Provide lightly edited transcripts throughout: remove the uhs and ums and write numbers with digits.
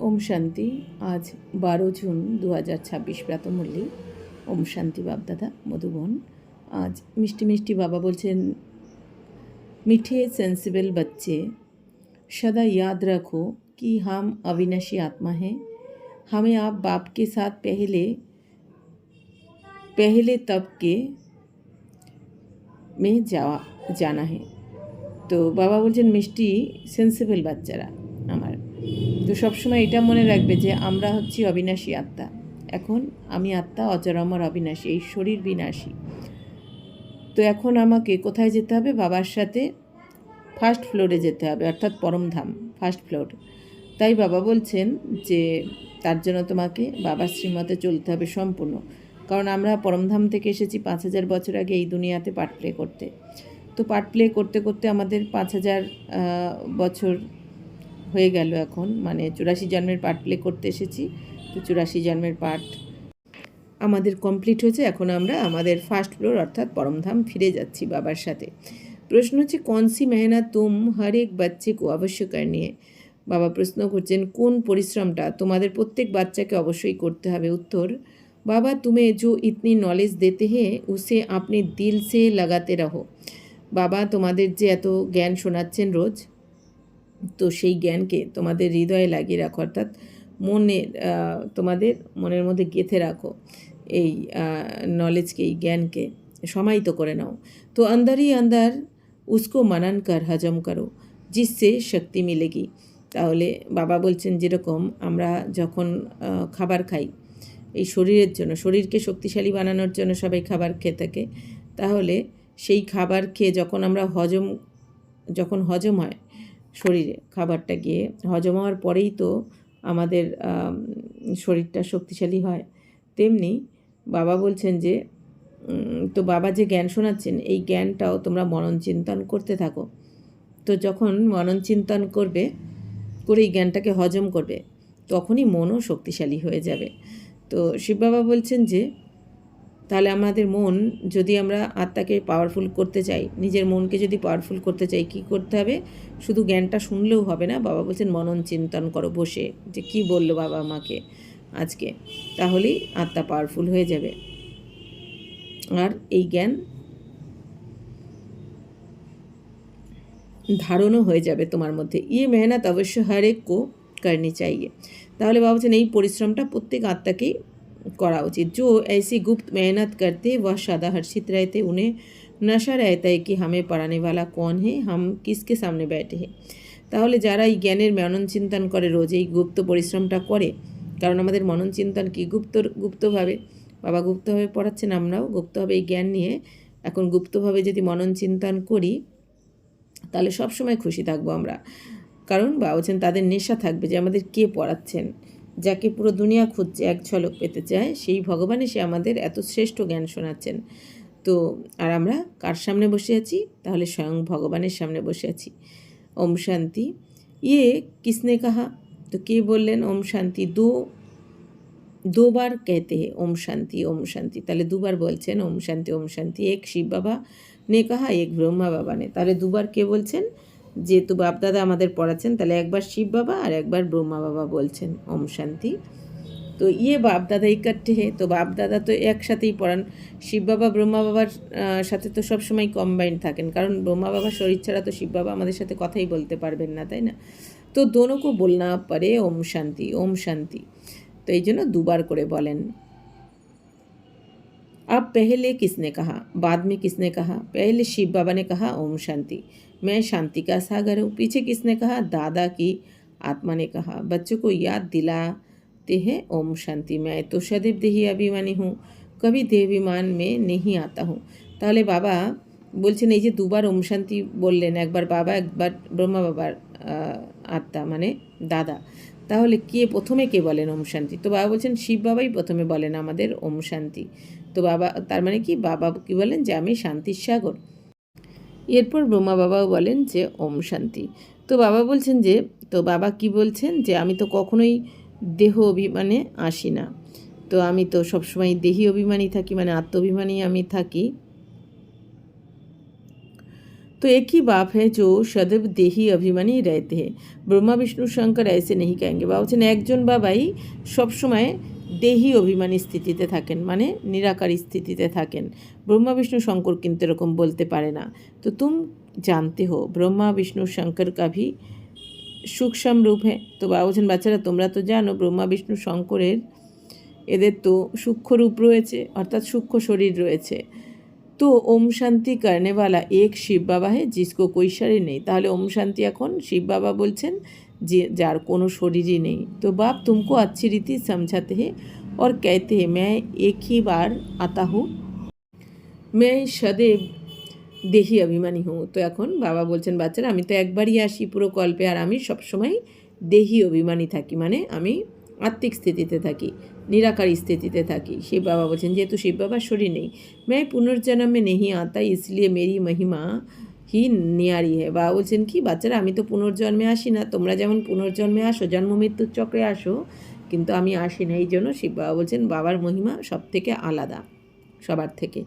ओम शांति। आज 12 जून 2026 प्रातःमुरली। ओम शांति बापदादा मधुबन। आज मिष्टि मिष्टि बाबा बोलছেন, मीठे सेंसिबल बच्चे सदा याद रखो कि हम अविनाशी आत्मा हैं। हमें आप बाप के साथ पहले तब के में जाना है। তো বাবা বলছেন মিষ্টি সেন্সিবল বাচ্চারা আমার, তো সবসময় এটা মনে রাখবে যে আমরা হচ্ছি অবিনাশী আত্মা। এখন আমি আত্মা অজরামর অবিনাশী, এই শরীর বিনাশী। তো এখন আমাকে কোথায় যেতে হবে? বাবার সাথে ফার্স্ট ফ্লোরে যেতে হবে, অর্থাৎ পরমধাম, ফার্স্ট ফ্লোর। তাই বাবা বলছেন যে তার জন্য তোমাকে বাবার শ্রীমতে চলতে হবে সম্পূর্ণ। কারণ আমরা পরমধাম থেকে এসেছি 5000 বছর আগে এই দুনিয়াতে পার্ট প্লে করতে। তো পার্ট প্লে করতে করতে আমাদের 5000 বছর হয়ে গেল। এখন মানে 84 জন্মের পার্ট প্লে করতে এসেছি। তো 84 জন্মের পার্ট আমাদের কমপ্লিট হয়েছে। এখন আমরা আমাদের ফার্স্ট ফ্লোর অর্থাৎ পরমধাম ফিরে যাচ্ছি বাবার সাথে। প্রশ্ন হচ্ছে, কনসি মেহনত তুম হর এক বাচ্চে কো অবশ্য করনি है। বাবা প্রশ্ন করছেন, কোন পরিশ্রমটা তোমাদের প্রত্যেক বাচ্চাকে অবশ্যই করতে হবে? উত্তর, বাবা তুমি जो इतनी नॉलेज देते हैं उसे अपने दिल से लगाते रहो। বাবা তোমাদের যে এত জ্ঞান শোনাচ্ছেন রোজ, তো সেই জ্ঞানকে তোমাদের হৃদয়ে লাগিয়ে রাখো, অর্থাৎ তোমাদের মনের মধ্যে গেঁথে রাখো। এই নলেজকে, এই জ্ঞানকে সমাহিত করে নাও। তো अंदर উসকো মানান কর হজম করো জিসসে শক্তি মিলেগি। তাহলে বাবা বলছেন, যেরকম আমরা যখন খাবার খাই এই শরীরের জন্য, শরীরকে শক্তিশালী বানানোর জন্য সবাই খাবার খেয়ে থাকে, তাহলে সেই খাবার খেয়ে যখন আমরা হজম হয় শরীরে, খাবারটা গিয়ে হজম হওয়ার পরেই তো আমাদের শরীরটা শক্তিশালী হয়। তেমনি বাবা বলছেন যে তো বাবা যে জ্ঞান শোনাচ্ছেন এই জ্ঞানটাও তোমরা মনন চিন্তন করতে থাকো। তো যখন মনন চিন্তন করে এই জ্ঞানটাকে হজম করবে, তখনই মনও শক্তিশালী হয়ে যাবে। তো শিব বাবা বলছেন যে তাহলে আমাদের মন, যদি আমরা আত্মাকে পাওয়ারফুল করতে চাই, নিজের মনকে যদি পাওয়ারফুল করতে চাই, কি করতে হবে? শুধু জ্ঞানটা শুনলেও হবে না। বাবা বলছেন মনন চিন্তন করো বসে, যে কি বললো বাবা আমাকে আজকে, তাহলেই আত্মা পাওয়ারফুল হয়ে যাবে। আর এই জ্ঞান ধারণও হয়ে যাবে তোমার মধ্যে। ইয়ে মেহনত অবশ্য হর এক কো করনি চাইয়ে। তাহলে বাবা বলছেন এই পরিশ্রমটা প্রত্যেক আত্মাকেই করা উচিত। जो ऐसी गुप्त मेहनत करते वह सदा हर्षित रहते, उन्हें नशा रहता है कि हमें पढ़ाने वाला कौन है, हम किसके सामने बैठे हैं। তাহলে যারা এই জ্ঞানের মনন চিন্তন করে, রোজ এই গুপ্ত পরিশ্রমটা করে, কারণ আমাদের মনন চিন্তন কি গুপ্তভাবে বাবা গুপ্তভাবে পড়াচ্ছেন, আমরাও গুপ্তভাবে এই জ্ঞান নিয়ে এখন গুপ্তভাবে যদি মনন চিন্তন করি, তাহলে সবসময় খুশি থাকবো আমরা। কারণ বাবা বলছেন তাদের নেশা থাকবে যে আমাদের কে পড়াচ্ছেন, যাকে পুরো দুনিয়া খুঁজছে, এক ঝলক পেতে চায়, সেই ভগবান এসে আমাদের এত শ্রেষ্ঠ জ্ঞান শোনাচ্ছেন। তো আর আমরা কার সামনে বসে আছি? তাহলে স্বয়ং ভগবানের সামনে বসে আছি। ওম শান্তি। ইয়ে কিসনে কাহা? তো কে বললেন ওম শান্তি? दो बार कहते हैं ओम शांति ओम शांति। তাহলে দুবার বলছেন ওম শান্তি ওম শান্তি। এক শিব বাবা নে কাহা, এক ব্রহ্মা বাবা নে। তাহলে দুবার কে বলছেন? যেহেতু বাপদাদা আমাদের পড়াচ্ছেন, তাহলে একবার শিব বাবা আর একবার ব্রহ্মা বাবা বলছেন ওম শান্তি। তো ইয়ে বাপদাদা ইকাট্ঠে হে, তো বাপদাদা তো একসাথেই পড়ান। শিব বাবা ব্রহ্মা বাবার সাথে তো সবসময় কম্বাইন্ড থাকেন, কারণ ব্রহ্মা বাবার শরীর ছাড়া তো শিব বাবা আমাদের সাথে কথাই বলতে পারবেন না, তাই না? তো দোনো কো বলনা পারে ওম শান্তি ওম শান্তি। তো এই জন্য দুবার করে বলেন। अब पहले किसने कहा, बाद में किसने कहा? पहले शिव बाबा ने कहा ओम शांति, मैं शांति का सागर हूँ। पीछे किसने कहा? दादा की आत्मा ने कहा। बच्चों को याद दिलाते हैं ओम शांति, मैं तो सदैव देही अभिमानी हूँ, कभी देहाभिमान में नहीं आता हूँ। তাহলে বাবা বলছেন এই যে দুবার ওম শান্তি বললেন, একবার বাবা একবার ব্রহ্মা বাবার আত্মা মানে দাদা, তাহলে প্রথমে কে বলেন ওম শান্তি? তো বাবা বলছেন শিব বাবাই প্রথমে বলেন আমাদের ওম শান্তি। তো বাবা তার মানে কি, বাবা কি বলেন যে আমি শান্তির সাগর। এরপর ব্রহ্মা বাবাও বলেন যে ওম শান্তি। তো বাবা বলছেন যে, তো বাবা কি বলছেন যে আমি তো কখনোই দেহ অভিমানে আসি না, তো আমি তো সবসময় দেহি অভিমানী থাকি, মানে আত্ম অভিমানী আমি থাকি। तो एक ही बाप है जो सदैव देही अभिमानी रहते हैं। ब्रह्मा विष्णु शंकर ऐसे नहीं कहेंगे। বাবা বলছেন একজন বাবাই সবসময় দেহি অভিমানী স্থিতিতে থাকেন, মানে নিরাকারী স্থিতিতে থাকেন। ব্রহ্মা বিষ্ণু শঙ্কর কিন্তু এরকম বলতে পারে না। তো তুম জানতে হো ব্রহ্মা বিষ্ণু শঙ্কর का भी सूक्ष्म रूप है। তো বাবা বলছেন বাচ্চারা তোমরা তো জানো ব্রহ্মা বিষ্ণু শঙ্করের এদের তো সূক্ষ্ম রূপ রয়েছে, অর্থাৎ সূক্ষ্ম শরীর রয়েছে। তো ওম শান্তি करने वाला एक শিব বাবা है जिसको कोई शरीर नहीं। তাহলে ওম শান্তি এখন শিব বাবা বলছেন যে যার কোনো শরীরই নেই। তো বাপ तुमको अच्छी रीति समझाते हैं और कहते हैं मैं एक ही बार आता हूँ, मैं सदैव দেহি অভিমানী হুঁ। তো এখন বাবা বলছেন বাচ্চারা আমি তো একবারই আসি পুরো কল্পে, আর আমি সবসময় দেহি অভিমানী থাকি, মানে আমি আত্মিক স্থিতিতে থাকি, নিরাকারী স্থিতিতে থাকি। শিব বাবা বলছেন যেহেতু শিব বাবার শরীর নেই, मैं पुनर्जन्म में नहीं आता इसलिए मेरी महिमा ही नियारी है। বাবা বলছেন কি বাচ্চারা আমি তো পুনর্জন্মে আসি না, তোমরা যেমন পুনর্জন্মে আসো জন্ম মৃত্যুর চক্রে আসো, কিন্তু আমি আসি না। এই জন্য শিব বাবা বলছেন বাবার মহিমা সব থেকে আলাদা सबार थे।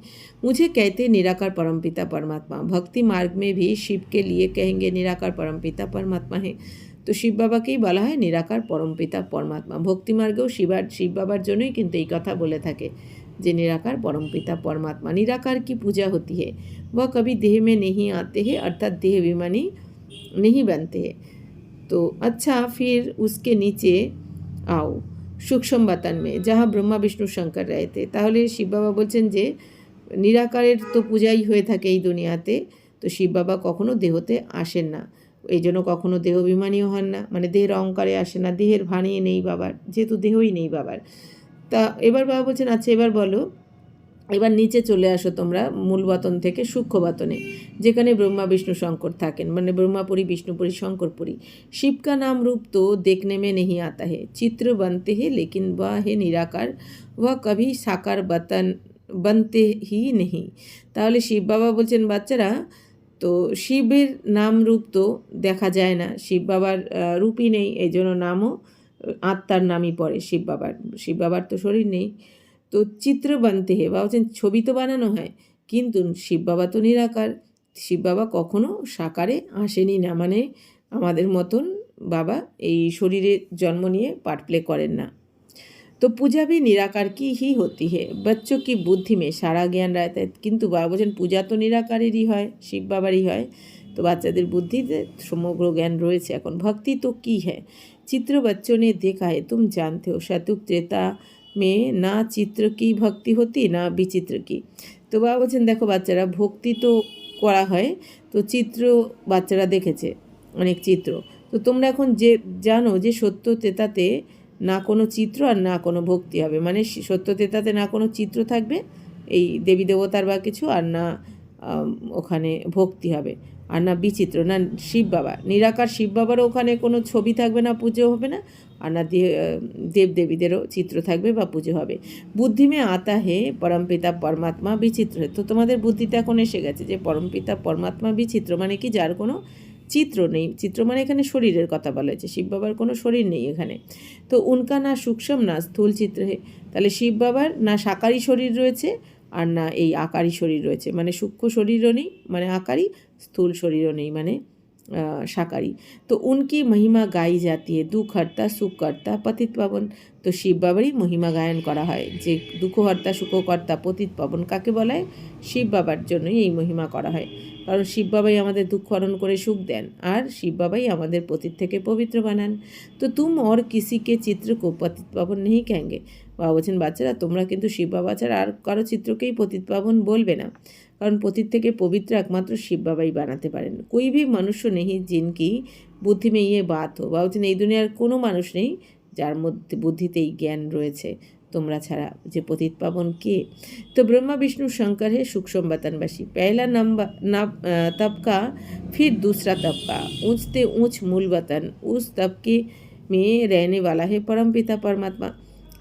मुझे कहते निराकार परमपिता परमात्मा। भक्ति मार्ग में भी शिव के लिए कहेंगे निराकार परमपिता परमात्मा है। तो शिव बाबा के बला है निराकार परमपिता परमात्मा। भक्ति मार्गेও शिव बाबार জন্যই কিন্তু এই কথা বলে থাকে যে निराकार परमपिता परमात्मा। निराकार की पूजा होती है, वह कभी देह में नहीं आते हैं, अर्थात देह अभिमानी नहीं बनते हैं। तो अच्छा फिर उसके नीचे आओ सूक्ष्म बतन में जहाँ ब्रह्मा विष्णु शंकर रहते। তাহলে শিব বাবা বলছেন যে নিরাকারের তো পূজাই হয়ে থাকে এই দুনিয়াতে, তো শিব বাবা কখনো দেহতে আসেন না, এই জন্য কখনো দেহ অভিমানীও হন না, মানে দেহের অহংকারে আসে না, দেহের ভাণী নেই বাবার, যেহেতু দেহই নেই বাবার। তা এবার বাবা বলছেন আচ্ছা এবার বলো, এবার নিচে চলে আসো তোমরা মূল বতন থেকে সূক্ষ্ম বতনে, যেখানে ব্রহ্মা বিষ্ণু শঙ্কর থাকেন, মানে ব্রহ্মাপুরী বিষ্ণুপুরী शंकरपुरी। शिव का नाम रूप तो देखने में नहीं आता है, चित्र बनते हैं लेकिन वह है निराकार, वह कभी साकार बनते ही नहीं। তাহলে শিব বাবা বলছেন বাচ্চারা তো শিবের নাম রূপ তো দেখা যায় না, শিব বাবার রূপই নেই, এই জন্য নামও আত্মার নামই পড়ে শিব বাবার তো শরীর নেই। তো চিত্র বানতে হে বাবা বলছেন ছবি তো বানানো হয়, কিন্তু শিব বাবা তো নিরাকার, শিব বাবা কখনো সাকারে আসেনি না, মানে আমাদের মতন বাবা এই শরীরে জন্ম নিয়ে পার্ট প্লে করেন না। তো পূজা भी निराकार की ही होती है, बच्चों की बुद्धि में सारा ज्ञान रहता है। কিন্তু বাবা বলছেন পূজা তো নিরাকারেরই হয়, শিব বাবারই হয়, তো বাচ্চাদের বুদ্ধিতে সমগ্র জ্ঞান রয়েছে। এখন ভক্তি তো কি है, चित्र बच्चों ने देखा है, तुम जानते हो शतुक त्रेता में ना चित्र की भक्ति होती ना विचित्र की। তো বাবা বলছেন দেখো বাচ্চারা ভক্তি তো করা হয়, তো চিত্র বাচ্চারা দেখেছে অনেক চিত্র, তো তোমরা এখন যে জানো যে সত্য তেতাতে না কোনো চিত্র আর না কোনো ভক্তি হবে, মানে সত্য তেতাতে না কোনো চিত্র থাকবে এই দেবী দেবতার বা কিছু, আর না ওখানে ভক্তি হবে, আর না বিচিত্র, না শিব বাবা নিরাকার শিব বাবারও ওখানে কোনো ছবি থাকবে না, পুজো হবে না, আর না দেবদেবীদেরও চিত্র থাকবে বা পুজো হবে। বুদ্ধি মে আতা হে পরমপিতা পরমাত্মা বিচিত্র। তো তোমাদের বুদ্ধিতে এখন এসে গেছে যে পরমপিতা পরমাত্মা বিচিত্র, মানে কি যার কোনো চিত্র নেই। চিত্র মানে এখানে শরীরের কথা বলা হয়েছে, শিব বাবার কোনো শরীর নেই এখানে। তো উনকা না সূক্ষ্ম না স্থূল চিত্র হে, তাহলে শিব বাবার না সাকারী শরীর রয়েছে আর না এই আকারী শরীর রয়েছে, মানে সূক্ষ্ম শরীরও নেই মানে আকারী, স্থূল শরীরও নেই মানে সাকারী। তো উনকি মহিমা গাই জাতি হে, দুঃখহর্তা সুখকর্তা পতিত পাবন। তো শিব বাবারই মহিমা গায়ন করা হয়, যে দুঃখহর্তা সুখকর্তা পতিত পাবন কাকে বলা হয়, শিব বাবার জন্যই এই মহিমা করা হয়, কারণ শিব বাবাই আমাদের দুঃখ হরণ করে সুখ দেন, আর শিব বাবাই আমাদের পতিত থেকে পবিত্র বানান। তো তুম और किसी के चित्र को पतित पावन नहीं कहेंगे। বাবা বলছেন বাচ্চারা তোমরা কিন্তু শিব বাবা ছাড়া আর কারো চিত্রকেই পতিত পাবন বলবে না, কারণ পতিত থেকে পবিত্র একমাত্র শিব বাবাই বানাতে পারেন। कोई भी मनुष्य नहीं जिनकी বুদ্ধি में ये बात हो। বাবা বলছেন এই দুনিয়ার কোনো মানুষ নেই যার মধ্যে বুদ্ধিতে এই জ্ঞান রয়েছে তোমরা ছাড়া, যে পতিত পাবন কে। तो ब्रह्मा विष्णु शंकर है सूक्ष्म बतनवासी। पहला तबका फिर दूसरा तबका, ऊंचते ऊंच मूल वतन, उस तबके में रहने वाला है परमपिता परमात्मा।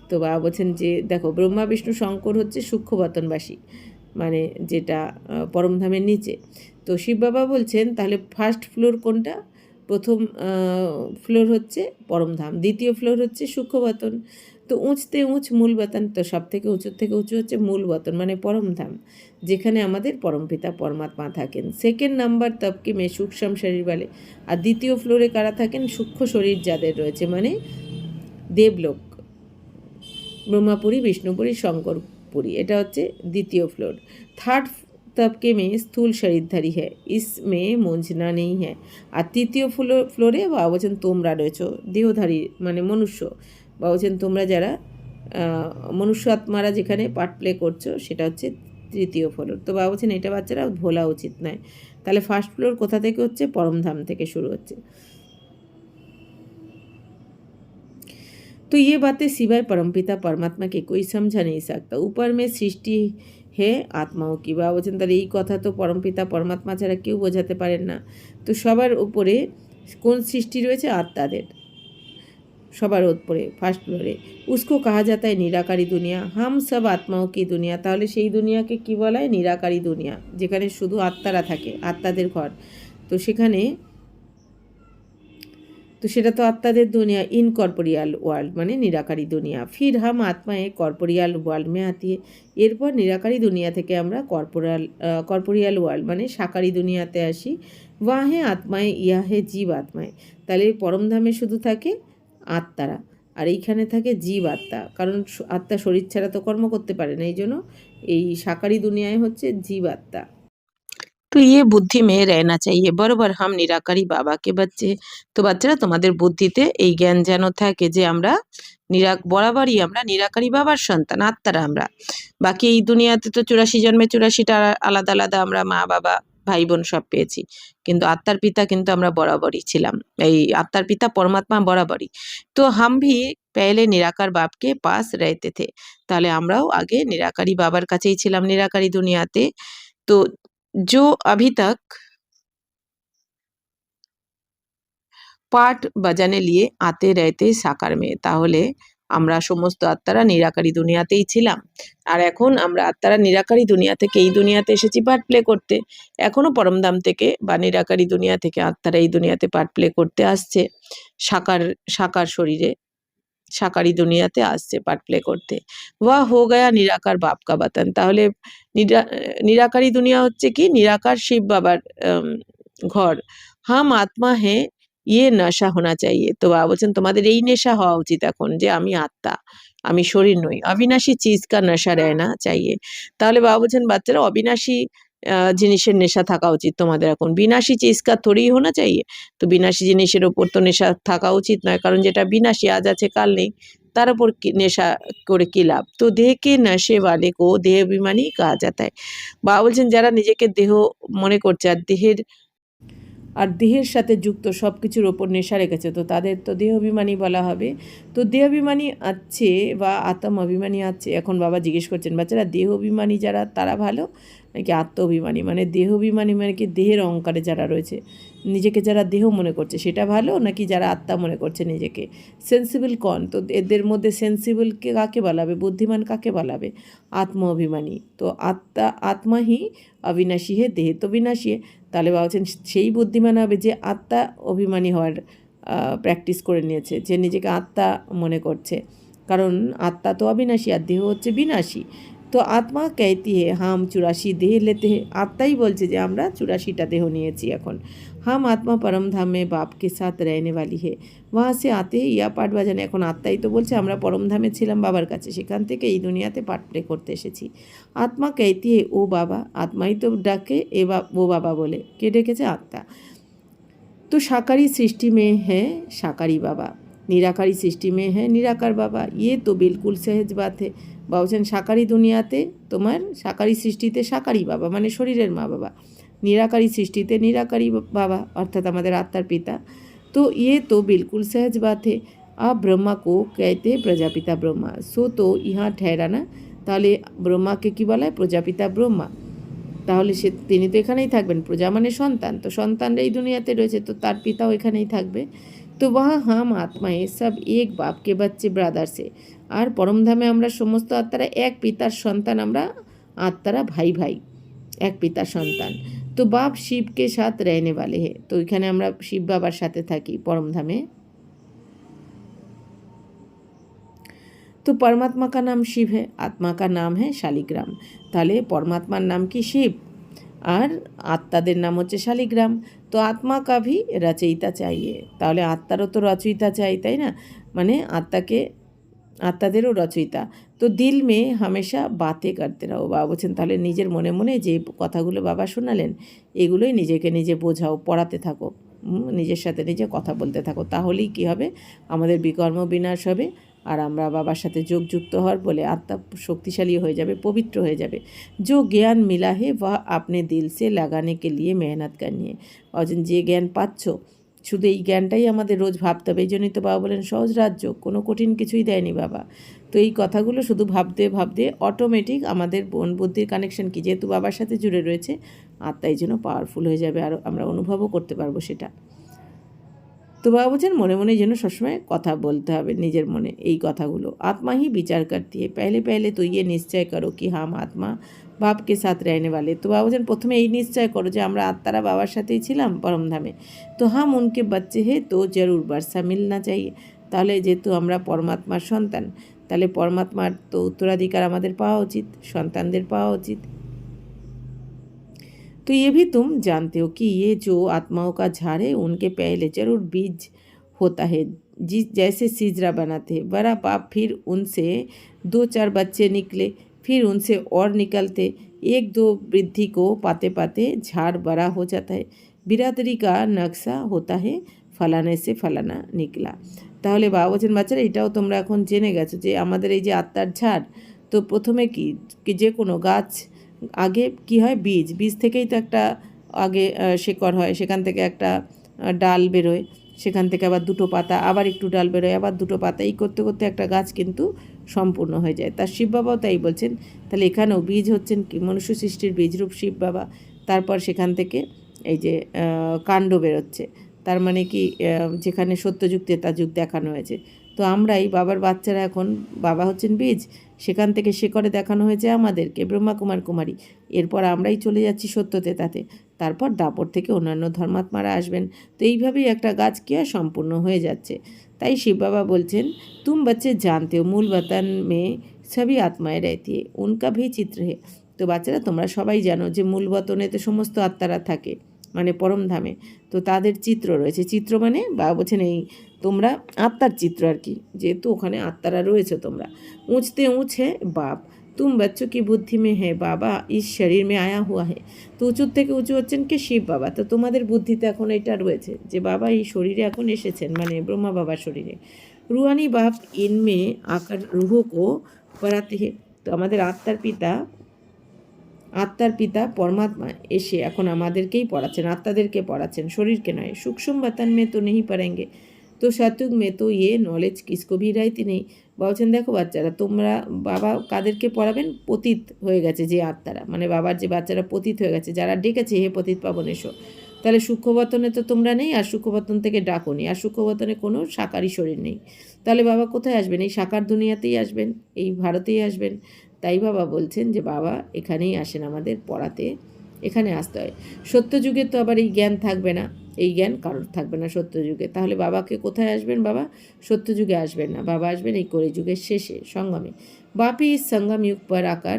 তো বাবা বলছেন যে দেখো ব্রহ্মা বিষ্ণু শঙ্কর হচ্ছে সূক্ষ্ম বতনবাসী, মানে যেটা পরমধামের নিচে। তো শিব বাবা বলছেন তাহলে ফার্স্ট ফ্লোর কোনটা, প্রথম ফ্লোর হচ্ছে পরমধাম, দ্বিতীয় ফ্লোর হচ্ছে সূক্ষ্মবতন। তো তো উঁচতে উঁচ মূল বতন, তো সব থেকে উঁচু হচ্ছে মূল বতন মানে পরমধাম, যেখানে আমাদের পরমপিতা পরমাত্মা থাকেন। সেকেন্ড নাম্বার তবকে মে সূক্ষ্ম শরীর বলে। আর দ্বিতীয় ফ্লোরে কারা থাকেন? সূক্ষ্ম শরীর যাদের রয়েছে, মানে দেবলোক, ব্রহ্মাপুরী, বিষ্ণুপুরী, শঙ্করপুরী, এটা হচ্ছে দ্বিতীয় ফ্লোর। থার্ড तबके में स्थूल शरीरधारी है, इसमें मूंझना नहीं है। আর তৃতীয় ফ্লোরে বা বলছেন তোমরা রয়েছো দেহধারী মানে মনুষ্য, বা বলছেন তোমরা যারা মনুষ্য আত্মারা যেখানে পার্ট প্লে করছো সেটা হচ্ছে তৃতীয় ফ্লোর। তো বাবা বলছেন এটা বাচ্চারা ভোলা উচিত নয়। তাহলে ফার্স্ট ফ্লোর কোথা থেকে হচ্ছে? পরমধাম থেকে শুরু হচ্ছে। तो ये बातें सिवाय परमपिता परमात्मा के कोई समझा नहीं सकता। ऊपर में सृष्टि হে আত্মাও কি, বা বলছেন তাহলে এই কথা তো পরমপিতা পরমাত্মা ছাড়া কেউ বোঝাতে পারেন না। তো সবার উপরে কোন সৃষ্টি রয়েছে? আত্মাদের, সবার উপরে ফার্স্ট ফ্লোরে। উসকো কাহা যাতা है নিরাকারী দুনিয়া, হাম সব আত্মাও কি দুনিয়া। তাহলে সেই দুনিয়াকে কি বলা হয়? নিরাকারী দুনিয়া, যেখানে শুধু আত্মারা থাকে, আত্মাদের ঘর। তো সেখানে तो সেটা তো আত্মাদের দুনিয়া, ইনকর্পোরিয়াল ওয়ার্ল্ড মানে নিরাকারী দুনিয়া। ফির হাম আত্মায় কর্পোরিয়াল ওয়ার্ল্ড মে আতি है। এরপর নিরাকারী দুনিয়া থেকে আমরা কর্পোরিয়াল ওয়ার্ল্ড মানে সাকারী দুনিয়াতে আসি। ওয়াহে আত্মায় ইয়া হে জীব আত্মায়। তাহলে পরমধামে শুধু থাকে আত্মারা, আর এইখানে থাকে জীব আত্মা, কারণ আত্মা শরীর ছাড়া তো কর্ম করতে পারে না, এই জন্য এই সাকারী দুনিয়ায় হচ্ছে জীব আত্মা। তো ইয়ে বুদ্ধি में रहना चाहिए बराबर हम निराकारी बाबा के बच्चे। তো বাচ্চারা তোমাদের বুদ্ধিতে এই জ্ঞান যেন থাকে যে আমরা বরাবরই আমরা নিরাকারী বাবার সন্তান, আত্মারা আমরা। বাকি এই দুনিয়াতে তো 84 জন্মে 84টা আলাদা আলাদা আমরা মা বাবা ভাই বোন সব পেয়েছি, কিন্তু আত্মার পিতা কিন্তু আমরা বরাবরই ছিলাম, এই আত্মার পিতা পরমাত্মা বরাবরই। তো হাম ভি পেহলে নিরাকার বাপকে পাস रहते थे। তাহলে আমরাও আগে নিরাকারী বাবার কাছেই ছিলাম নিরাকারী দুনিয়াতে। তো जो अभी तक পাঠ বাজানে লিয়ে আতে রহতে সাকার মে, তাহলে আমরা সমস্ত আত্মারা নিরাকারী দুনিয়াতেই ছিলাম, আর এখন আমরা আত্মারা নিরাকারী দুনিয়া থেকে এই দুনিয়াতে এসেছি পার্ট প্লে করতে। এখনো পরমধাম থেকে বা নিরাকারী দুনিয়া থেকে আত্মারা এই দুনিয়াতে পার্ট প্লে করতে আসছে, সাকার শরীরে সাকারি দুনিয়াতে আসছে পার্ট প্লে করতে। ওয়া হো গয়া নিরাকার বাপ কা বাতন। তাহলে নিরাকারী দুনিয়া হচ্ছে কি? নিরাকার শিব বাবার ঘর। হাম আত্মা হে ইয়ে নেশা হোনা চাইয়ে। তো বাবা বলছেন তোমাদের এই নেশা হওয়া উচিত এখন যে আমি আত্মা, আমি শরীর নই। অবিনাশী চিজ কা নেশা রেনা চাইয়ে। তাহলে বাবা বলছেন বাচ্চারা অবিনাশী জিনিসের নেশা থাকা উচিত তোমাদের এখন। বিনাশী চিজ কা থোড়ি হোনা চাইয়ে। তো বিনাশী জিনিসের ওপর তো নেশা থাকা উচিত নয়, কারণ যেটা বিনাশী আজ আছে কাল নেই, তার উপর নেশা করে কি লাভ। তো দেহকে নেশে ওয়ালে কো দেহাভিমানী কাহা যাতা है। বাবা বলছেন যারা নিজেকে দেহ মনে করছে আর দেহের সাথে যুক্ত সব কিছুর ওপর নেশা রেখেছে, তো তাদের তো দেহ অভিমানী বলা হবে। তো দেহ অভিমানী আছে বা আত্ম অভিমানী আছে। এখন বাবা জিজ্ঞেস করছেন বাচ্চারা দেহ অভিমানী যারা তারা ভালো নাকি আত্ম অভিমানী, মানে দেহ অভিমানী মানে কি দেহের অহংকারে যারা রয়েছে, নিজেকে যারা দেহ মনে করছে সেটা ভালো, নাকি যারা আত্মা মনে করছে নিজেকে? সেন্সিবল কন? তো এদের মধ্যে সেন্সিবলকে কাকে বলাবে, বুদ্ধিমান কাকে বলাবে? আত্ম অভিমানী। তো আত্মা হি অবিনাশী হে দেহ তো বিনাশী হে। তাহলে বাবা বলছেন সেই বুদ্ধিমান হবে যে আত্মা অভিমানী হওয়ার প্র্যাকটিস করে নিয়েছে, যে নিজেকে আত্মা মনে করছে, কারণ আত্মা তো অবিনাশী আর দেহ হচ্ছে বিনাশী। তো আত্মা कहती है हम 84 দেহ लेते हैं। আত্মাই বলছে যে আমরা 84টা দেহ নিয়েছি এখন। हम आत्मा परम धाम में बाप के साथ रहने वाली है, वहाँ से आते ही ইয়া পাঠ বাজানে। এখন আত্মাই তো বলছে আমরা পরমধামে ছিলাম বাবার কাছে, সেখান থেকে এই দুনিয়াতে পাঠ প্লে করতে এসেছি। আত্মা कहती है ও বাবা, আত্মাই তো ডাকে ও বাবা বলে। কে ডেকেছে? আত্মা। तो साकारी सृष्टि में है साकारी बाबा, निराकारी सृष्टि में है निराकार बाबा। ये तो बिल्कुल सहज बात है। বলছেন সাকারি দুনিয়াতে তোমার সাকারি সৃষ্টিতে সাকারি বাবা মানে শরীরের মা বাবা, নিরাকারী সৃষ্টিতে নিরাকারী বাবা অর্থাৎ আমাদের আত্মার পিতা। তো ये तो बिल्कुल सहज बात है। अब ब्रह्मा को कहते प्रजापिता ब्रह्मा। सो तो यहाँ ठहराना। তাহলে ব্রহ্মাকে কি বলা হয়? প্রজাপিতা ব্রহ্মা। তাহলে তিনি তো এখানেই থাকবেন, প্রজা মানে সন্তান, তো সন্তানরা এই দুনিয়াতে রয়েছে, তো তার পিতাও এখানেই থাকবে। তো वहाँ हम आत्माएं सब एक बाप के बच्चे ब्रदर से। আর পরমধামে আমরা সমস্ত আত্মারা এক পিতার সন্তান, আমরা আত্মারা ভাই ভাই, এক পিতার সন্তান। তো বাপ শিবকে সাথ रहने वाले हैं। তো এখানে আমরা শিব বাবার সাথে থাকি পরমধামে। তো परमात्मा का नाम शिव है, आत्मा का नाम है शालिग्राम। তাহলে পরমাত্মার নাম কি শিব আর আত্মাদের নাম হচ্ছে শালিগ্রাম। তো আত্মা কা ভি রচয়িতা চাইয়ে, তাহলে আত্মারও তো রচয়িতা চাই, তাই না? মানে আত্মাদেরও রচয়িতা। তো দিল মে হামেশা বাতে করতে রাও। বাবা বলছেন তাহলে নিজের মনে মনে যে কথাগুলো বাবা শোনালেন এগুলোই নিজেকে নিজে বোঝাও, পড়াতে থাকো, নিজের সাথে নিজে কথা বলতে থাকো। তাহলেই কী হবে, আমাদের বিকর্ম বিনাশ হবে আর আমরা বাবার সাথে যোগযুক্ত হওয়ার বলে আত্মা শক্তিশালী হয়ে যাবে, পবিত্র হয়ে যাবে। जो ज्ञान मिला है वह अपने दिल से लगाने के लिए मेहनत करनी है। অজন যে জ্ঞান পাচ্ছ শুধু এই জ্ঞানটাই আমাদের রোজ ভাবতে হবে। এই জন্যই তো বাবা বলেন সহজ রাজ্য, কোনো কঠিন কিছুই দেয়নি বাবা। তো এই কথাগুলো শুধু ভাবতে ভাবতে অটোমেটিক আমাদের মন বুদ্ধির কানেকশন কি যেহেতু বাবার সাথে জুড়ে রয়েছে, আত্মা এই জন্য পাওয়ারফুল হয়ে যাবে আর আমরা অনুভবও করতে পারবো সেটা। তো বাবা বলছেন মনে মনে যেন সবসময় কথা বলতে হবে নিজের মনে এই কথাগুলো। আত্মা ही विचार करती है, पहले पहले तो ये निश्चय करो कि हम आत्मा बाप के साथ रहने वाले। তো বাবা বলছেন প্রথমে এই নিশ্চয় করো যে আমরা আত্মারা বাবার সাথেই ছিলাম পরমধামে। তো হাম উনকে বাচ্চে হে তো জরুর বর্ষা মিলনা চাইয়ে। তাহলে যেহেতু আমরা পরমাত্মার সন্তান, তাহলে পরমাত্মার তো উত্তরাধিকার আমাদের পাওয়া উচিত, সন্তানদের পাওয়া উচিত। तो ये भी तुम जानते हो कि ये जो आत्माओं का झाड़ है उनके पहले जरूर बीज होता है, जिस जैसे सिजरा बनाते हैं। बड़ा बाप फिर उनसे 2-4 बच्चे निकले, फिर उनसे और निकलते, 1-2 वृद्धि को पाते पाते झाड़ बड़ा हो जाता है। बिरादरी का नक्शा होता है, फलाने से फलाना निकला। তাহলে বাবা বলছেন বাচ্চারা এটাও তোমরা এখন জেনে গেছো যে আমাদের এই যে আত্মার ঝাড়, তো প্রথমে কি যে কোনো গাছ আগে কি হয়, বীজ থেকেই তো একটা আগে শেকড় হয়, সেখান থেকে একটা ডাল বেরোয়, সেখান থেকে আবার দুটো পাতা, আবার একটু ডাল বেরোয়, আবার দুটো পাতা, এই করতে করতে একটা গাছ কিন্তু সম্পূর্ণ হয়ে যায়। তার শিব বাবাও তাই বলছেন। তাহলে এখানেও বীজ হচ্ছেন কি মনুষ্য সৃষ্টির বীজরূপ শিব বাবা, তারপর সেখান থেকে এই যে কাণ্ড বেরোচ্ছে। তার মানে কি যেখানে সত্যযুগ ত্রেতাযুগ দেখানো হয়েছে, তো আমরাই বাবার বাচ্চারা, এখন বাবা হচ্ছেন বীজ, সেখান থেকে শেকড়ে দেখানো হয়েছে আমাদেরকে ব্রহ্মা কুমার কুমারী, এরপর আমরাই চলে যাচ্ছি সত্য ত্রেতাতে, তারপর দাপর থেকে অন্যান্য ধর্মাত্মারা আসবেন। তো এইভাবেই একটা গাছ কি হয় সম্পূর্ণ হয়ে যাচ্ছে। তাই শিব বাবা বলছেন তুম বাচ্চে জানতে हो मूल वतन में सभी आत्माएं रहती है, उनका भी चित्र है। তো বাচ্চারা তোমরা সবাই জানো যে মূল বতনে তো সমস্ত আত্মারা থাকে, মানে পরমধামে, তো তাদের চিত্র রয়েছে। চিত্র মানে বাবা বলছেন এই তোমরা আত্মার চিত্র আর কি, যেহেতু ওখানে আত্মারা রয়েছে তোমরা। ऊँचते ऊँच है बाप, तुम बच्चों की बुद्धि में है बाबा इस शरीर में आया हुआ है। তো উঁচুর থেকে উঁচু হচ্ছেন কি শিব বাবা। তো তোমাদের বুদ্ধিতে এখন এটা রয়েছে যে বাবা এই শরীরে এখন এসেছেন, মানে ব্রহ্মা বাবার শরীরে। রুহানি বাপ ইনমে আকার রুহ কো পড়াতে হে। তো আমাদের আত্মার পিতা পরমাত্মা এসে এখন আমাদেরকেই পড়াচ্ছেন, আত্মাদেরকে পড়াচ্ছেন, শরীরকে নয়। सूक्ष्म वतन में तो नहीं पढ़ेंगे, তো সত্যযুগ মে তো ইয়ে নলেজ কিসকো ভি রাইতে নেই। বলছেন দেখো বাচ্চারা তোমরা বাবা কাদেরকে পড়াবেন, পতিত হয়ে গেছে যে আত্মারা, মানে বাবার যে বাচ্চারা পতিত হয়ে গেছে, যারা ডেকেছে হে পতিত পাবন এসো। তাহলে সূক্ষ্মবতনে তো তোমরা নেই, আর সূক্ষ্মবতন থেকে ডাকো নি, আর সূক্ষ্মবতনে কোনো সাকারই শরীর নেই। তাহলে বাবা কোথায় আসবেন, এই সাকার দুনিয়াতেই আসবেন, এই ভারতেই আসবেন। তাই বাবা বলছেন যে বাবা এখানেই আসেন আমাদের পড়াতে, এখানে আসতে হয়। সত্যযুগে তো আবার এই জ্ঞান থাকবে না, এই জ্ঞান কারোর থাকবে না সত্যযুগে। তাহলে বাবাকে কোথায় আসবেন, বাবা সত্যযুগে আসবেন না, বাবা আসবেন এই কলিযুগের শেষে সঙ্গমে। বাপি সঙ্গম युग पर आकर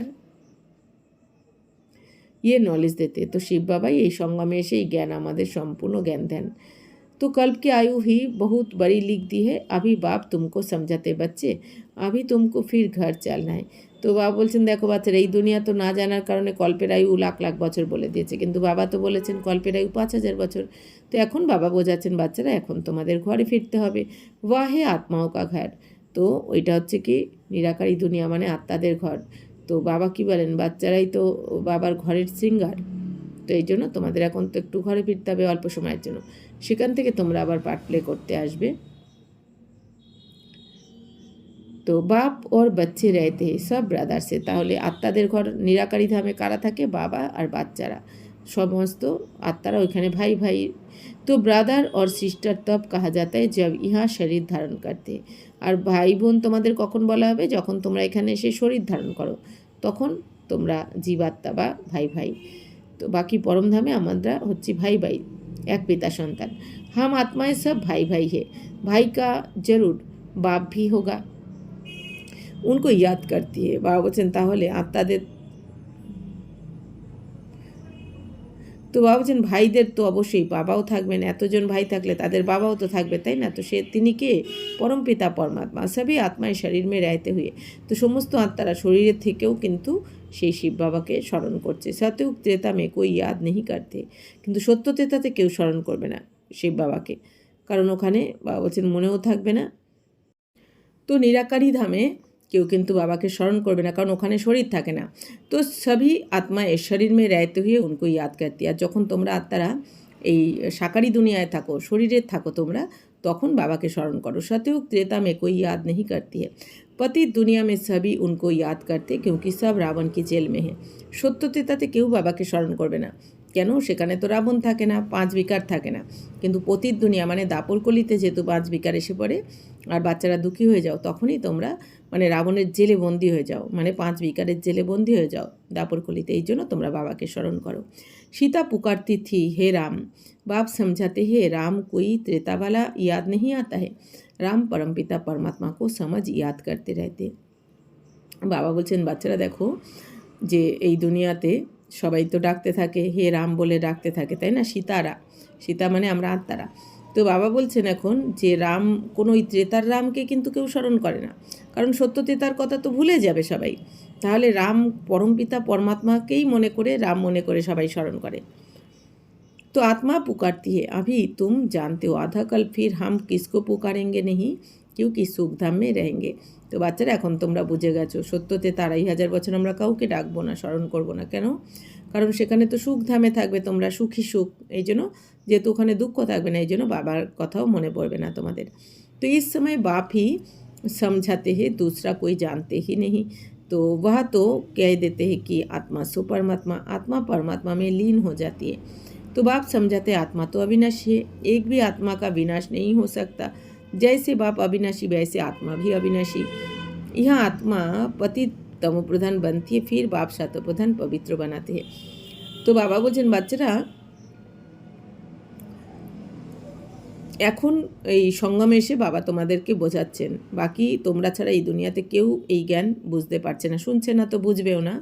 ये नॉलेज देते, তো শিব বাবাই এই সঙ্গমে এসে এই জ্ঞান আমাদের সম্পূর্ণ জ্ঞান দেন। तो कल्प की आयु ही बहुत बड़ी लिख दी है, अभी बाप तुमको समझाते बच्चे, अभी तुमको फिर घर चलना है। তো বাবা বলছেন দেখো বাচ্চারা এই দুনিয়া তো না জানার কারণে কল্পের আয়ু লাখ লাখ বছর বলে দিয়েছে, কিন্তু বাবা তো বলেছেন কল্পের আয়ু 5000 বছর। তো এখন বাবা বোঝাচ্ছেন বাচ্চারা এখন তোমাদের ঘরে ফিরতে হবে। ওয়াহে আত্মাও কা ঘর, তো ওইটা হচ্ছে কি নিরাকারী দুনিয়া, মানে আত্মাদের ঘর। তো বাবা কি বলেন বাচ্চারাই তো বাবার ঘরের শৃঙ্গার, তো এই জন্য তোমাদের এখন তো একটু ঘরে ফিরতে হবে অল্প সময়ের জন্য, সেখান থেকে তোমরা আবার পার্ট প্লে করতে আসবে। তো বাপ ওর বাচ্চে রয়েতে সব ব্রাদার্সে, তাহলে আত্মাদের ঘর নিরাকারী ধামে কারা থাকে, বাবা আর বাচ্চারা, সমস্ত আত্মারা ওইখানে ভাই ভাই। তো ব্রাদার और সিস্টার তব कहा जाता है जब यहाँ শরীর ধারণ করতে, আর ভাই বোন তোমাদের কখন বলা হবে, যখন তোমরা এখানে এসে শরীর ধারণ করো, তখন তোমরা জীবাত্মা বা ভাই ভাই। তো বাকি পরমধামে আমরা হচ্ছি ভাই ভাই, এক পিতা সন্তান। हम आत्माएं सब भाई भाई है, भाई का जरूर बाप भी होगा। उनको याद करती है। বাবা বলছেন তাহলে আত্মাদের, তো বাবা বলছেন ভাইদের তো অবশ্যই বাবাও থাকবেন, এতজন ভাই থাকলে তাদের বাবাও তো থাকবে, তাই না? তো তিনি কে? পরম পিতা পরমাত্মা। সবই আত্মায় শরীর মে रहते हुए, তো সমস্ত আত্মারা শরীরের থেকেও কিন্তু সেই শিব বাবাকে স্মরণ করছে। সত্যযুগ ত্রেতা মে কোই ইয়াদ নেই করতে, কিন্তু সত্য ত্রেতাতে কেউ স্মরণ করবে না শিব বাবাকে, কারণ ওখানে বাবা বলছেন মনেও থাকবে না। তো নিরাকারী ধামে কেউ কিন্তু বাবাকে স্মরণ করবে না, কারণ ওখানে শরীর থাকে না। তো সবই আত্মা এ শরীর মে रहते हुए उनको याद करती है। আর যখন তোমরা আত্মারা এই সাকারি দুনিয়ায় থাকো, শরীরে থাকো তোমরা, তখন বাবাকে স্মরণ করো। সত্যযুগ त्रेता में कोई याद नहीं करती है, पतित दुनिया में सभी उनको याद करते क्योंकि सब रावण की जेल में है। সত্য ত্রেতাতে কেউ বাবাকে স্মরণ করবে না, কেন? সেখানে তো রাবণ থাকে না, 5 বিকার থাকে না। কিন্তু পতিত দুনিয়া মানে দাপরকলিতে যেহেতু 5 বিকার এসে পড়ে আর বাচ্চারা দুঃখী হয়ে যাও, তখনই তোমরা মানে রাবণের জেলে বন্দি হয়ে যাও, মানে 5 বিকারের জেলে বন্দি হয়ে যাও দাপরকলিতে। এই জন্য তোমরা বাবাকে স্মরণ করো। सीता पुकारती थी, हे राम। बाप समझाते हैं, राम कोई त्रेता वाला याद नहीं आता है, राम परमपिता परमात्मा को समझ याद करते रहते। বাবা বলছেন বাচ্চারা দেখো যে এই দুনিয়াতে সবাই তো ডাকতে থাকে, হে রাম বলে ডাকতে থাকে, তাই না? সীতারা, সীতা মানে আমরা আত্মারা। তো বাবা বলছেন এখন যে রাম, কোনো ওই ত্রেতার রামকে কিন্তু কেউ স্মরণ করে না, কারণ সত্য ত্রেতার কথা তো ভুলে যাবে সবাই। তাহলে রাম পরমপিতা পরমাত্মাকেই মনে করে, রাম মনে করে সবাই স্মরণ করে। तो आत्मा पुकारती है, अभी तुम जानते हो, आधा कल फिर हम किसको पुकारेंगे नहीं, क्योंकि सुखधाम में रहेंगे। তো বাচ্চারা এখন তোমরা বুঝে গেছো, সত্যতে 2,500 বছর আমরা কাউকে ডাকবো না, স্মরণ করবো না। কেন? কারণ সেখানে তো সুখধামে থাকবে তোমরা, সুখী সুখ। এই জন্য, যেহেতু ওখানে দুঃখ থাকবে না, এই জন্য বাবার কথাও মনে পড়বে না তোমাদের। तो इस समय बाप ही समझाते हैं, दूसरा कोई जानते ही नहीं। तो वह तो कह देते हैं कि आत्मा सो परमात्मा, आत्मा परमात्मा में लीन हो जाती है। तो बाप समझाते आत्मा तो अविनाशी है, एक भी आत्मा का विनाश नहीं हो सकता। जैसे बाप अविनाशी वैसे आत्मा भी अविनाशी। यह आत्मा पति तमो प्रधान बनती है, फिर बाप सतो प्रधान पवित्र बनाते हैं। तो बाबा বলছেন বাচ্চারা এখন এই সঙ্গমে এসে বাবা তোমাদেরকে বোঝাচ্ছেন, বাকি তোমরা ছাড়া এই দুনিয়াতে কেউ এই জ্ঞান বুঝতে পারছে না, শুনছে না তো বুঝবেও না,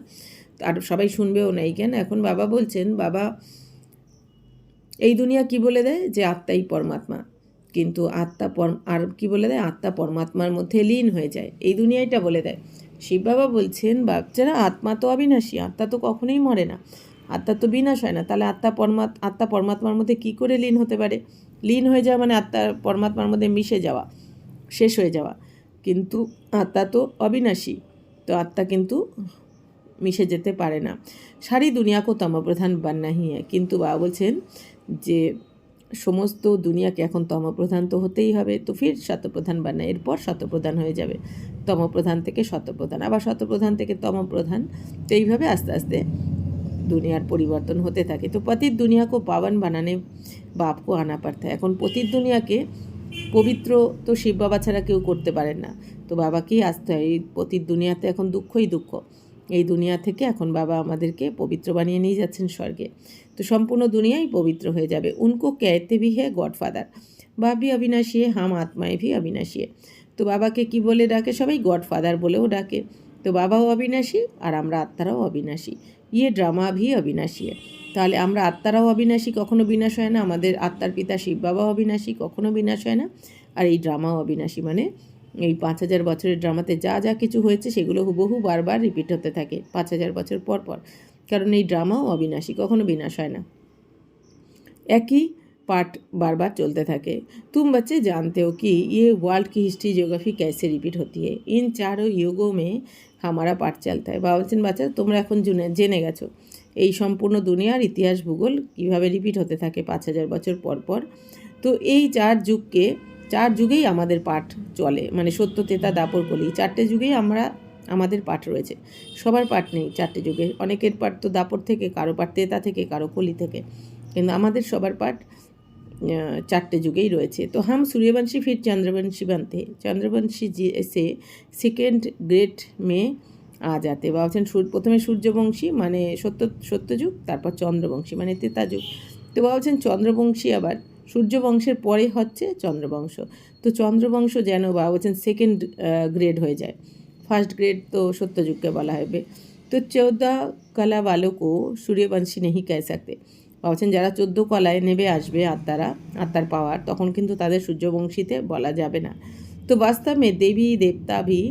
আর সবাই শুনবেও না এই জ্ঞান। এখন বাবা বলছেন, বাবা এই দুনিয়া কি বলে দেয় যে আত্মাই পরমাত্মা, কিন্তু আত্মা আর কি বলে দেয়? আত্মা পরমাত্মার মধ্যে লীন হয়ে যায়, এই দুনিয়াটা বলে দেয়। শিব বাবা বলছেন বাচ্চারা আত্মা তো অবিনাশী, আত্মা তো কখনোই মরে না, আত্মা তো বিনাশ হয় না, তাহলে আত্মা পরমাত্মার মধ্যে কি করে লীন হতে পারে? লীন হয়ে যাওয়া মানে আত্মা পরমাত্মার মধ্যে মিশে যাওয়া, শেষ হয়ে যাওয়া। কিন্তু আত্মা তো অবিনাশী, তো আত্মা কিন্তু মিশে যেতে পারে না। সারি দুনিয়াকে তমপ্রধান বান্না হি হ্যাঁ, কিন্তু বাবা বলছেন যে সমস্ত দুনিয়াকে এখন তমপ্রধান তো হতেই হবে, তো ফির শতপ্রধান বান্না, এরপর শতপ্রধান হয়ে যাবে। তমপ্রধান থেকে শতপ্রধান, আবার শতপ্রধান থেকে তমপ্রধান, তো এইভাবে আস্তে আস্তে দুনিয়ার পরিবর্তন হতে থাকে। তো পতিত দুনিয়াকে পাবন বানানে বাপকে আনা পারতে, এখন পতিত দুনিয়াকে পবিত্র তো শিব বাবা ছাড়া কেউ করতে পারেন না, তো বাবাকেই আসতে হয়। এই পতিত দুনিয়াতে এখন দুঃখই দুঃখ, এই দুনিয়া থেকে এখন বাবা আমাদেরকে পবিত্র বানিয়ে নিয়ে যাচ্ছেন স্বর্গে, তো সম্পূর্ণ দুনিয়াই পবিত্র হয়ে যাবে। উनको कहते भी है गॉडफादर, बाप भी अविनाशी है, हम आत्माएं भी अविनाशी है। তো বাবাকে কি বলে ডাকে? সবাই গডফাদার বলেও ডাকে। তো বাবাও অবিনাশী আর আমরা আত্মারাও অবিনাশী, ইয়ে ড্রামা ভি অবিনাশী। তাহলে আমরা আত্মারাও অবিনাশী, কখনো বিনাশ হয় না, আমাদের আত্মার পিতা শিব বাবাও অবিনাশী, কখনো বিনাশ হয় না, আর এই ড্রামাও অবিনাশী। মানে এই 5,000 বছরের ড্রামাতে যা যা কিছু হয়েছে সেগুলো হুবহু বারবার রিপিট হতে থাকে 5,000 বছর পর পর, কারণ এই ড্রামাও অবিনাশী, কখনো বিনাশ হয় না, একই पार्ट बार बार चलते থাকে। तुम बच्चे जानते हो कि ये वर्ल्ड की हिस्ट्री जियोग्राफी कैसे रिपीट होती है, इन चारों युगों में हमारा पार्ट चलता है। বাবা বলছেন বাচ্চা তোমরা এখন জেনে গেছো এই সম্পূর্ণ দুনিয়ার ইতিহাস ভূগোল কীভাবে রিপিট হতে থাকে 5,000 বছর পর পর। তো এই 4 যুগেই আমাদের পাঠ চলে, মানে সত্য ত্রেতা দাপর কলি, 4টে যুগেই আমাদের পাঠ রয়েছে। সবার পাঠ নেই 4টে যুগে, অনেকের পাঠ তো দাপর থেকে, কারো পাঠ ত্রেতা থেকে, কারো কলি থেকে, কিন্তু আমাদের সবার পাঠ 4টে যুগেই রয়েছে। তো हम सूर्यवंशी फिर चंद्रवंशी बनते हैं, चंद्रवंशी से सेकेंड ग्रेड में आ जाते। বা বলছেন প্রথমে সূর্যবংশী মানে সত্যযুগ, তারপর চন্দ্রবংশী মানে ত্রেতা যুগ। তো বলছেন চন্দ্রবংশী আবার সূর্যবংশের পরে হচ্ছে চন্দ্রবংশ। তো চন্দ্রবংশ যেন বা বলছেন সেকেন্ড গ্রেড হয়ে যায়। ফার্স্ট গ্রেড তো সত্যযুগকে বলা হবে। তো 14 কলা वालों को सूर्यवंशी नहीं कह सकते। ভাবছেন যারা 14 কলায় নেবে আসবে আত্মার পাওয়ার, তখন কিন্তু তাদের সূর্যবংশীতে বলা যাবে না। তো বাস্তব में देवी देवता भी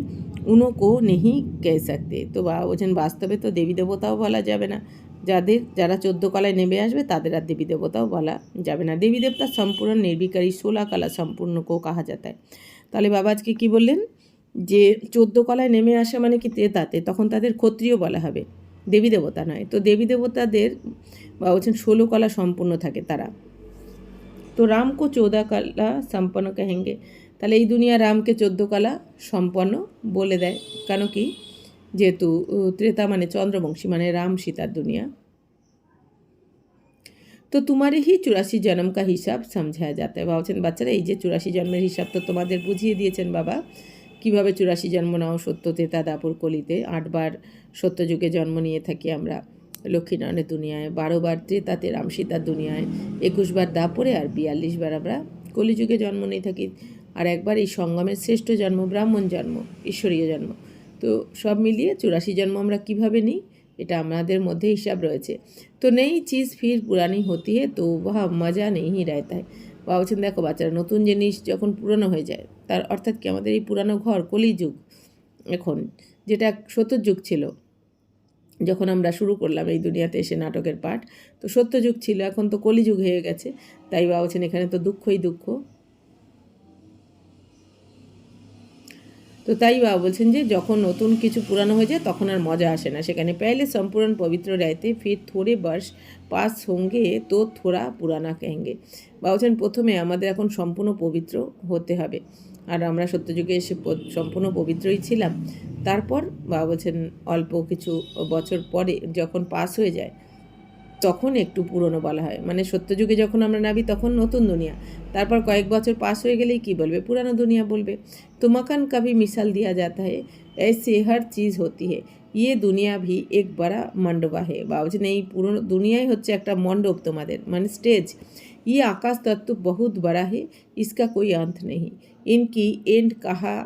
उनको नहीं कह सकते। তো বলছেন বাস্তবে তো দেবী দেবতাও বলা যাবে না, যারা 14 কলায় নেমে আসবে তাদের আর দেবী দেবতাও বলা যাবে না। দেবী দেবতা সম্পূর্ণ নির্বিকারী 16 কলা সম্পূর্ণকেও কাহা যেতে হয়। তাহলে বাবা আজকে কী বললেন যে 14 কলায় নেমে আসা মানে কি ত্রেতাতে, তখন তাদের ক্ষত্রিয় বলা হবে, দেবী দেবতা নয়। তো দেবী দেবতাদের বলছেন 16 কলা সম্পূর্ণ থাকে তারা। তো রামকে 14 কলা সম্পন্ন কহেंगे। তাহলে এই দুনিয়া রামকে 14 কলা সম্পন্ন বলে দেয়। কেন কি, যেহেতু ত্রেতা মানে চন্দ্রবংশী, মানে রাম সীতার দুনিয়া। তো তোমারে হি 84 জন্ম কা হিসাব সমঝায়া যাতা है। ভাবছেন বাচ্চারা এই যে 84 জন্মের হিসাব তো তোমাদের বুঝিয়ে দিয়েছেন বাবা, কিভাবে 84 জন্ম নাও সত্য ত্রেতা দাপুর কলিতে। 8 বার সত্যযুগে জন্ম নিয়ে থাকি আমরা লক্ষ্মীনারায়ণের দুনিয়ায়, 12 বার ত্রেতাতে রাম সীতার দুনিয়ায়, 21 বার দাপুরে, আর 42 বার আমরা কলিযুগে জন্ম নিয়ে থাকি, আর একবার এই সঙ্গমের শ্রেষ্ঠ জন্ম ব্রাহ্মণ জন্ম, ঈশ্বরীয় জন্ম। তো সব মিলিয়ে 84 জন্ম আমরা কিভাবে নিই, এটা আমাদের মধ্যে হিসাব রয়েছে। তো নই চিজ ফির পুরানি হতি है তো वह মজা नहीं रहता है। বলছেন দেখো বাচ্চারা, নতুন জিনিস যখন পুরনো হয়ে যায়, তার অর্থাৎ কি আমাদের এই পুরানো ঘর কলিযুগ এখন, যেটা সত্যযুগ ছিল যখন আমরা শুরু করলাম এই দুনিয়াতে এসে নাটকের পাঠ, তো সত্যযুগ ছিল, এখন তো কলিযুগ হয়ে গেছে। তাই বলছেন এখানে তো দুঃখই দুঃখ। তো তাই বাবা বলছেন যে যখন নতুন কিছু পুরানো হয়ে যায় তখন আর মজা আসে না সেখানে। पहले संपूर्ण पवित्र रहते फिर थोड़े वर्ष पास होंगे तो थोड़ा पुराना कहेंगे। বাবা বলছেন প্রথমে আমাদের এখন সম্পূর্ণ পবিত্র হতে হবে, আর আমরা সত্যযুগে এসে সম্পূর্ণ পবিত্রই ছিলাম। তারপর বাবা বলছেন অল্প কিছু বছর পরে যখন পাস হয়ে যায় তখন একটু পুরনো বলা হয়, মানে সত্যযুগে যখন আমরা নাবি তখন নতুন দুনিয়া, তারপর কয়েক বছর পাস হয়ে গেলেই কী বলবে, পুরানো দুনিয়া বলবে। তো मकान का भी मिसाल दिया जाता है, ऐसे हर चीज़ होती है, ये दुनिया भी एक बड़ा मंडपा है। বাবা বলছেন এই পুরো দুনিয়াই হচ্ছে একটা মণ্ডপ তোমাদের, মানে স্টেজ। ये आकाश तत्व बहुत बड़ा है, इसका कोई अंत नहीं, इनकी एंड कहाँ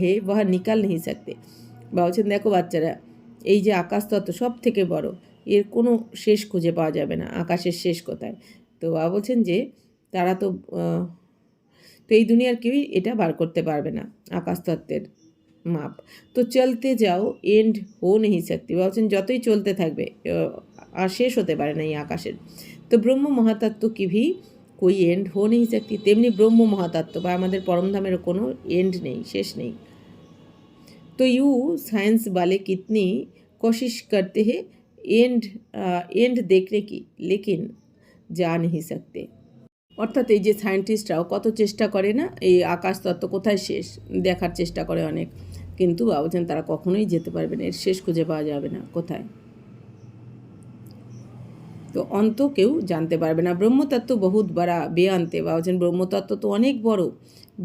है वह निकाल नहीं सकते। বাবা বলছেন দেখো বাচ্চারা, এই যে আকাশ তত্ত্ব সব থেকে বড়, এর কোনো শেষ খুঁজে পাওয়া যাবে না, আকাশের শেষ কোথায়। তো বাবা বলছেন যে তারা তো এই দুনিয়ার কেউই এটা বার করতে পারবে না আকাশতত্ত্বের মাপ। তো চলতে যাও এন্ড হো নেই শক্তি, বলছেন যতই চলতে থাকবে আর শেষ হতে পারে না এই আকাশের। তো ব্রহ্ম মহাতত্ত্ব কি ভি কই এন্ড হো নেই শক্তি, তেমনি ব্রহ্ম মহাতত্ত্ব বা আমাদের পরমধামের কোনো এন্ড নেই, শেষ নেই। तो यूँ साइंस वाले कितनी कोशिश करते हैं एंड देखने की, लेकिन जा नहीं सकते। অর্থাৎ এই যে সায়েন্টিস্টরাও কত চেষ্টা করে না এই আকাশ তত্ত্ব কোথায় শেষ দেখার চেষ্টা করে অনেক, কিন্তু ভাবছেন তারা কখনোই যেতে পারবে না, এর শেষ খুঁজে পাওয়া যাবে না কোথায়। তো অন্ত কেউ জানতে পারবে না। ব্রহ্মতত্ত্ব বহুত বড়া বেআন্তে, ভাবছেন ব্রহ্মতত্ত্ব তো অনেক বড়,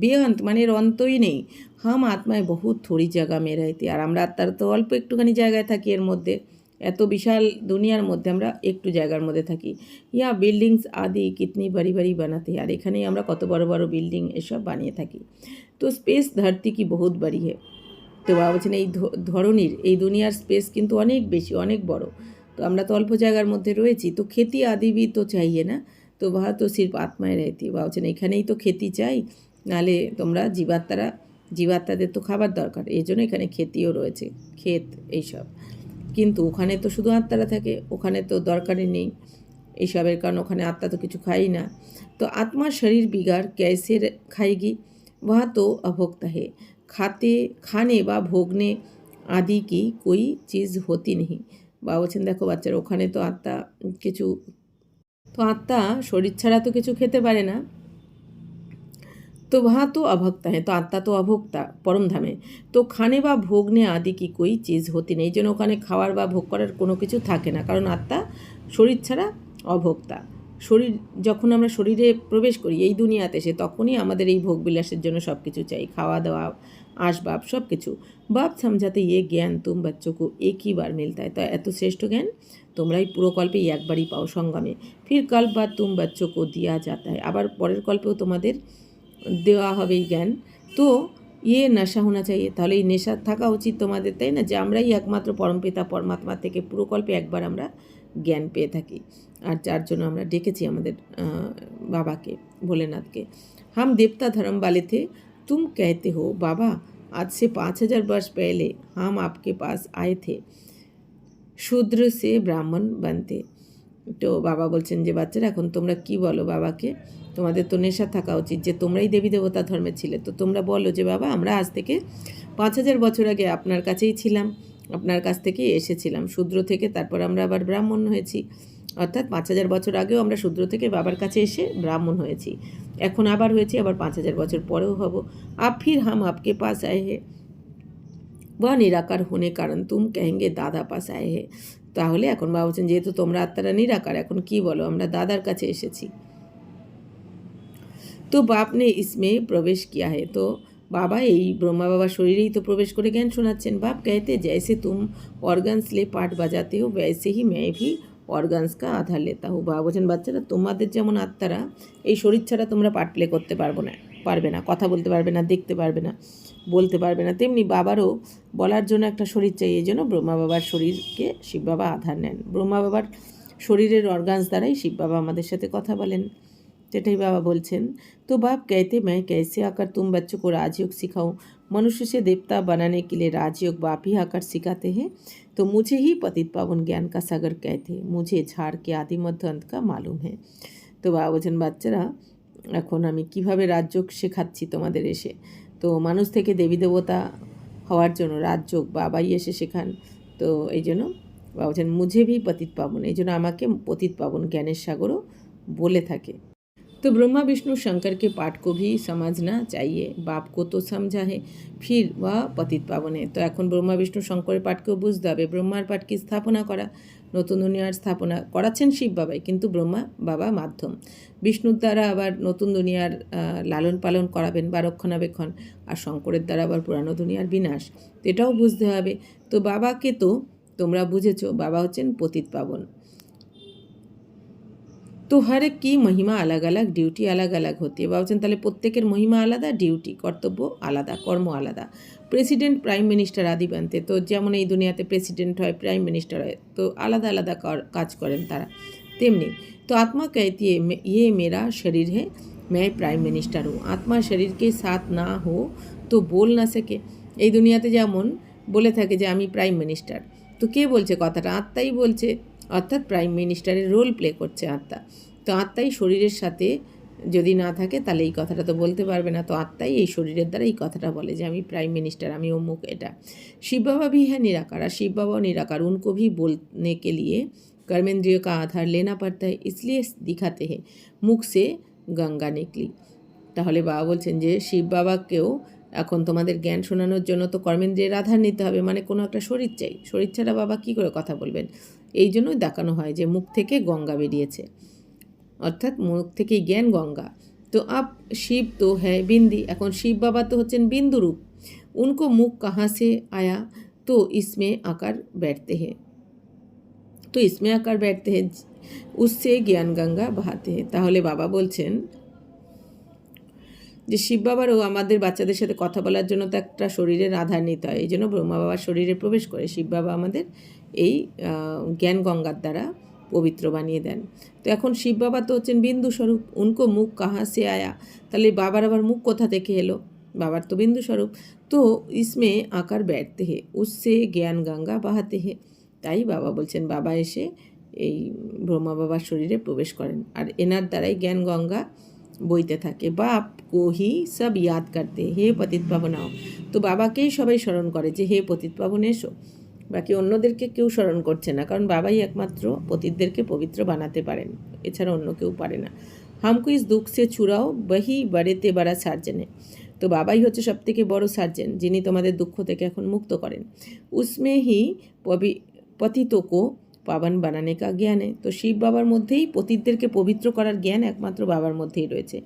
বেআন্ত মানে এর অন্তই নেই। হাম আত্মায় বহুত থোড়ি জায়গা মেয়ে রাইতে, আর আমরা আত্মার তো অল্প একটুখানি জায়গায় থাকি, এর মধ্যে এত বিশাল দুনিয়ার মধ্যে আমরা একটু জায়গার মধ্যে থাকি। ইয়া বিল্ডিংস আদি কিতনি বাড়ি বাড়ি বানাতে, আর এখানেই আমরা কত বড় বড় বিল্ডিং এসব বানিয়ে থাকি। তো স্পেস ধরতি কি বহুত বাড়ি হে। তো বাবা বলছেন এই ধরনীর এই দুনিয়ার স্পেস কিন্তু অনেক বেশি, অনেক বড়। তো আমরা তো অল্প জায়গার মধ্যে রয়েছি। তো খেতি আদি भी তো চাইয়ে না, তো বাহা তো সির্ফ আত্মায় রহতি। বাবা বলছেন এখানেই তো খেতি চাই, নালে তোমরা জীবাত্মাদের তো খাবার দরকার, এই জন্য এখানে খেতিও রয়েছে, ক্ষেত এইসব। কিন্তু ওখানে তো শুধু আত্মারা থাকে, ওখানে তো দরকারই নেই এইসবের, কারণ ওখানে আত্মা তো কিছু খাই না। তো আত্মা শরীর বিগার कैसे खाएगी, वह तो अभोक्ता है, खाने বা ভোগনে আদি কি कोई चीज़ होती नहीं। বাবা বলছেন দেখো বাচ্চারা, ওখানে তো আত্মা কিছু, তো আত্মা শরীর ছাড়া তো কিছু খেতে পারে না। तो वहाँ तो अभोक्ता है, तो आत्मा तो अभोक्ता परम धामे। तो खाने বা ভোগনে আদি কি कोई चीज़ होती नहीं, এই জন্য ওখানে খাওয়ার বা ভোগ করার কোনো কিছু থাকে না, কারণ আত্মা শরীর ছাড়া অভোক্তা। শরীর যখন আমরা শরীরে প্রবেশ করি এই দুনিয়াতে এসে, তখনই আমাদের এই ভোগ বিলাসের জন্য সব কিছু চাই, খাওয়া দাওয়া আসবাব সব কিছু। বাপ সমঝাতে ইয়ে জ্ঞান তুম বাচ্চোকে একই বার মিলতা है, তো এত শ্রেষ্ঠ জ্ঞান তোমরা এই পুরো কল্পে একবারই পাও সঙ্গমে। ফির কল্প বা তুম বাচ্চোকে দিয়া যাতা है, আবার পরের কল্পেও তোমাদের দেওয়া হবে এই জ্ঞান। তো ইয়ে নেশা হোনা চাইয়ে, তাহলে এই নেশা থাকা উচিত তোমাদের, তাই না, যে আমরাই একমাত্র পরমপিতা পরমাত্মা থেকে পুরোকল্পে একবার আমরা জ্ঞান পেয়ে থাকি, আর যার জন্য আমরা ডেকেছি আমাদের বাবাকে, ভোলেনাথকে। हम देवता धर्म वाले थे, तुम कहते हो बाबा आज से 5,000 वर्ष पहले हम आपके पास आए थे শূদ্র সে ব্রাহ্মণ বানতে। তো বাবা বলছেন যে বাচ্চারা এখন তোমরা কি বলো বাবাকে, তোমাদের তো নেশা থাকা উচিত যে তোমরাই দেবী দেবতা ধর্মে ছিলে, তো তোমরা বলো যে বাবা আমরা আজ থেকে 5,000 বছর আগে আপনার কাছেই ছিলাম, আপনার কাছ থেকেই এসেছিলাম শূদ্র থেকে, তারপর আমরা আবার ব্রাহ্মণ হয়েছি, অর্থাৎ 5,000 বছর আগেও আমরা শূদ্র থেকে বাবার কাছে এসে ব্রাহ্মণ হয়েছি, এখন আবার হয়েছি, আবার 5,000 বছর পরেও হব। আপ ফির হাম আপকে পাস আয়ে হে, বা নিরাকার হোনে কারণ তুম কহেঙ্গে দাদা পাস আয়ে হে। তাহলে এখন বাবা বলছেন যেহেতু তোমরা আত্মারা নিরাকার, এখন কি বলো, আমরা দাদার কাছে এসেছি। তো বাপ নে ইসমে প্রবেশ কিয়া হে, তো বাবা এই ব্রহ্মা বাবার শরীরেই তো প্রবেশ করে জ্ঞান শোনাচ্ছেন। বাপ कहते जैसे तुम ऑर्गन्स ले पार्ट बजाते हो वैसे ही मैं भी অর্গানস কা আধার লেতা হো। বাবা বলছেন বাচ্চারা তোমাদের যেমন আত্মারা এই শরীর ছাড়া তোমরা পার্ট প্লে করতে পারবে না, কথা বলতে পারবে না, দেখতে পারবে না, বলতে পারবে না, তেমনি বাবারও বলার জন্য একটা শরীর চাই, এই জন্য ব্রহ্মা বাবার শরীরকে শিব বাবা আধার নেন। ব্রহ্মা বাবার শরীরের অর্গানস দ্বারাই শিব বাবা আমাদের সাথে কথা বলেন, সেটাই বাবা বলছেন। तो बाप कहते मैं कैसे आकर तुम बच्चों को राजयोग सिखाऊं, मनुष्य से देवता बनाने के लिए राजयोग बाप ही आकर सिखाते हैं, तो मुझे ही पतित पावन ज्ञान का सागर कहते, मुझे झाड़ के आदि मध्य अंत का मालूम है। তো বাবা বলছেন বাচ্চারা এখন আমি কিভাবে রাজযোগ শেখাচ্ছি তোমাদের এসে, তো মানুষ থেকে দেবী দেবতা হওয়ার জন্য রাজযোগ বাবাই এসে শেখান, তো এই জন্য বাবা বলছেন মুঝে ভি পতিত পাবন, এই জন্য আমাকে পতিত পাবন জ্ঞানের সাগরও বলে থাকে। तो ब्रह्मा विष्णु शंकर के पाठ को भी समझना चाहिए, बाप को तो समझा है फिर वह पतित पावन है। तो এখন ব্রহ্মা বিষ্ণু শঙ্করের পাঠকেও বুঝতে হবে, ব্রহ্মার পাঠ কি স্থাপনা করা, নতুন দুনিয়ার স্থাপনা করাচ্ছেন শিব বাবাই, কিন্তু ব্রহ্মা বাবা মাধ্যম, বিষ্ণুর দ্বারা আবার নতুন দুনিয়ার লালন পালন করাবেন বা রক্ষণাবেক্ষণ, আর শঙ্করের দ্বারা আবার পুরানো দুনিয়ার বিনাশ, তো এটাও বুঝতে হবে। তো বাবাকে তো তোমরা বুঝেছো, বাবা হচ্ছেন পতিত পাবন। তো हर एक की महिमा अलग अलग, ডিউটি अलग अलग होती है। ভাবছেন তাহলে প্রত্যেকের মহিমা আলাদা, ডিউটি কর্তব্য আলাদা, কর্ম আলাদা। প্রেসিডেন্ট প্রাইম মিনিস্টার আদি বানতে, তো যেমন এই দুনিয়াতে প্রেসিডেন্ট হয়, প্রাইম মিনিস্টার হয়, তো আলাদা আলাদা কাজ করেন তারা, তেমনি তো आत्मा कहती है ये मेरा शरीर है मैं प्राइम मिनिस्टर हूँ, आत्मा शरीर के साथ ना हो तो बोल ना सके। এই দুনিয়াতে যেমন বলে থাকে যে আমি প্রাইম মিনিস্টার, তো কে বলছে কথাটা, আত্মাই বলছে, অর্থাৎ প্রাইম মিনিস্টারের রোল প্লে করছে আত্মা। তো আত্মাই শরীরের সাথে যদি না থাকে তাহলে এই কথাটা তো বলতে পারবে না, তো আত্মাই এই শরীরের দ্বারা এই কথাটা বলে যে আমি প্রাইম मिनिस्टर, আমি অমুক এটা। शिव बाबा भी है निराकार, और शिव बाबा निराकार, उनको भी बोलने के लिए कर्मेंद्रियों का आधार लेना पड़ता है, इसलिए दिखाते हैं मुख से गंगा निकली। তাহলে বাবা বলছেন যে শিব বাবাকেও এখন তোমাদের জ্ঞান শোনানোর জন্য তো কর্মেন্দ্রিয়ের আধার নিতে হবে, মানে কোনো একটা শরীর চাই, শরীর ছাড়া বাবা কী করে কথা বলবেন, এই জন্যই দেখানো হয় যে মুখ থেকে গঙ্গা বেরিয়েছে, অর্থাৎ মুখ থেকেই জ্ঞান গঙ্গা। তো আপ শিব তো হ্যাঁ বিন্দি, এখন শিব বাবা তো হচ্ছেন বিন্দু রূপ, উনকো মুখ কাহা সে আয়া, তো ইসমে আকার बैठते हैं, তো ইসমে আকার बैठते हैं उससे জ্ঞান গঙ্গা बहाते हैं। তাহলে বাবা বলছেন যে শিব বাবারও আমাদের বাচ্চাদের সাথে কথা বলার জন্য তো একটা শরীরের আধার নিতে হয়, এই জন্য ব্রহ্মা বাবার শরীরে প্রবেশ করে শিব বাবা আমাদের এই জ্ঞান গঙ্গার দ্বারা পবিত্র বানিয়ে দেন। তো এখন শিব বাবা তো হচ্ছেন বিন্দু স্বরূপ, উনকো মুখ কাহা সে আয়া, তাহলে বাবার আবার মুখ কোথা থেকে এলো, বাবার তো বিন্দু স্বরূপ, তো ইসমে আকার बैठते हैं उससे জ্ঞান গঙ্গা बहाते हैं। তাই বাবা বলছেন বাবা এসে এই ব্রহ্মা বাবার শরীরে প্রবেশ করেন, আর এনার দ্বারাই জ্ঞান গঙ্গা বইতে থাকে। বাপ কো হি সব ইয়াদ করতে হে পতিত পাবন আও, তো বাবাকেই সবাই স্মরণ করে যে হে পতিত পাবন এসো, বাকি অন্যদেরকে কেউ স্মরণ করছে না, কারণ বাবাই একমাত্র পতিতদেরকে পবিত্র বানাতে পারেন, এছাড়া অন্য কেউ পারে না। হামকো ইস দুঃখ সে ছুড়াও বহি বড়েতে বড়া সার্জেন, তো বাবাই হচ্ছে সব থেকে বড় সার্জেন, যিনি তোমাদের দুঃখ থেকে এখন মুক্ত করেন। উসমে হি পতিতো কো পাবন বানানে কা জ্ঞান है, তো শিব বাবার মধ্যেই পতিতদেরকে পবিত্র করার জ্ঞান একমাত্র বাবার মধ্যেই রয়েছে।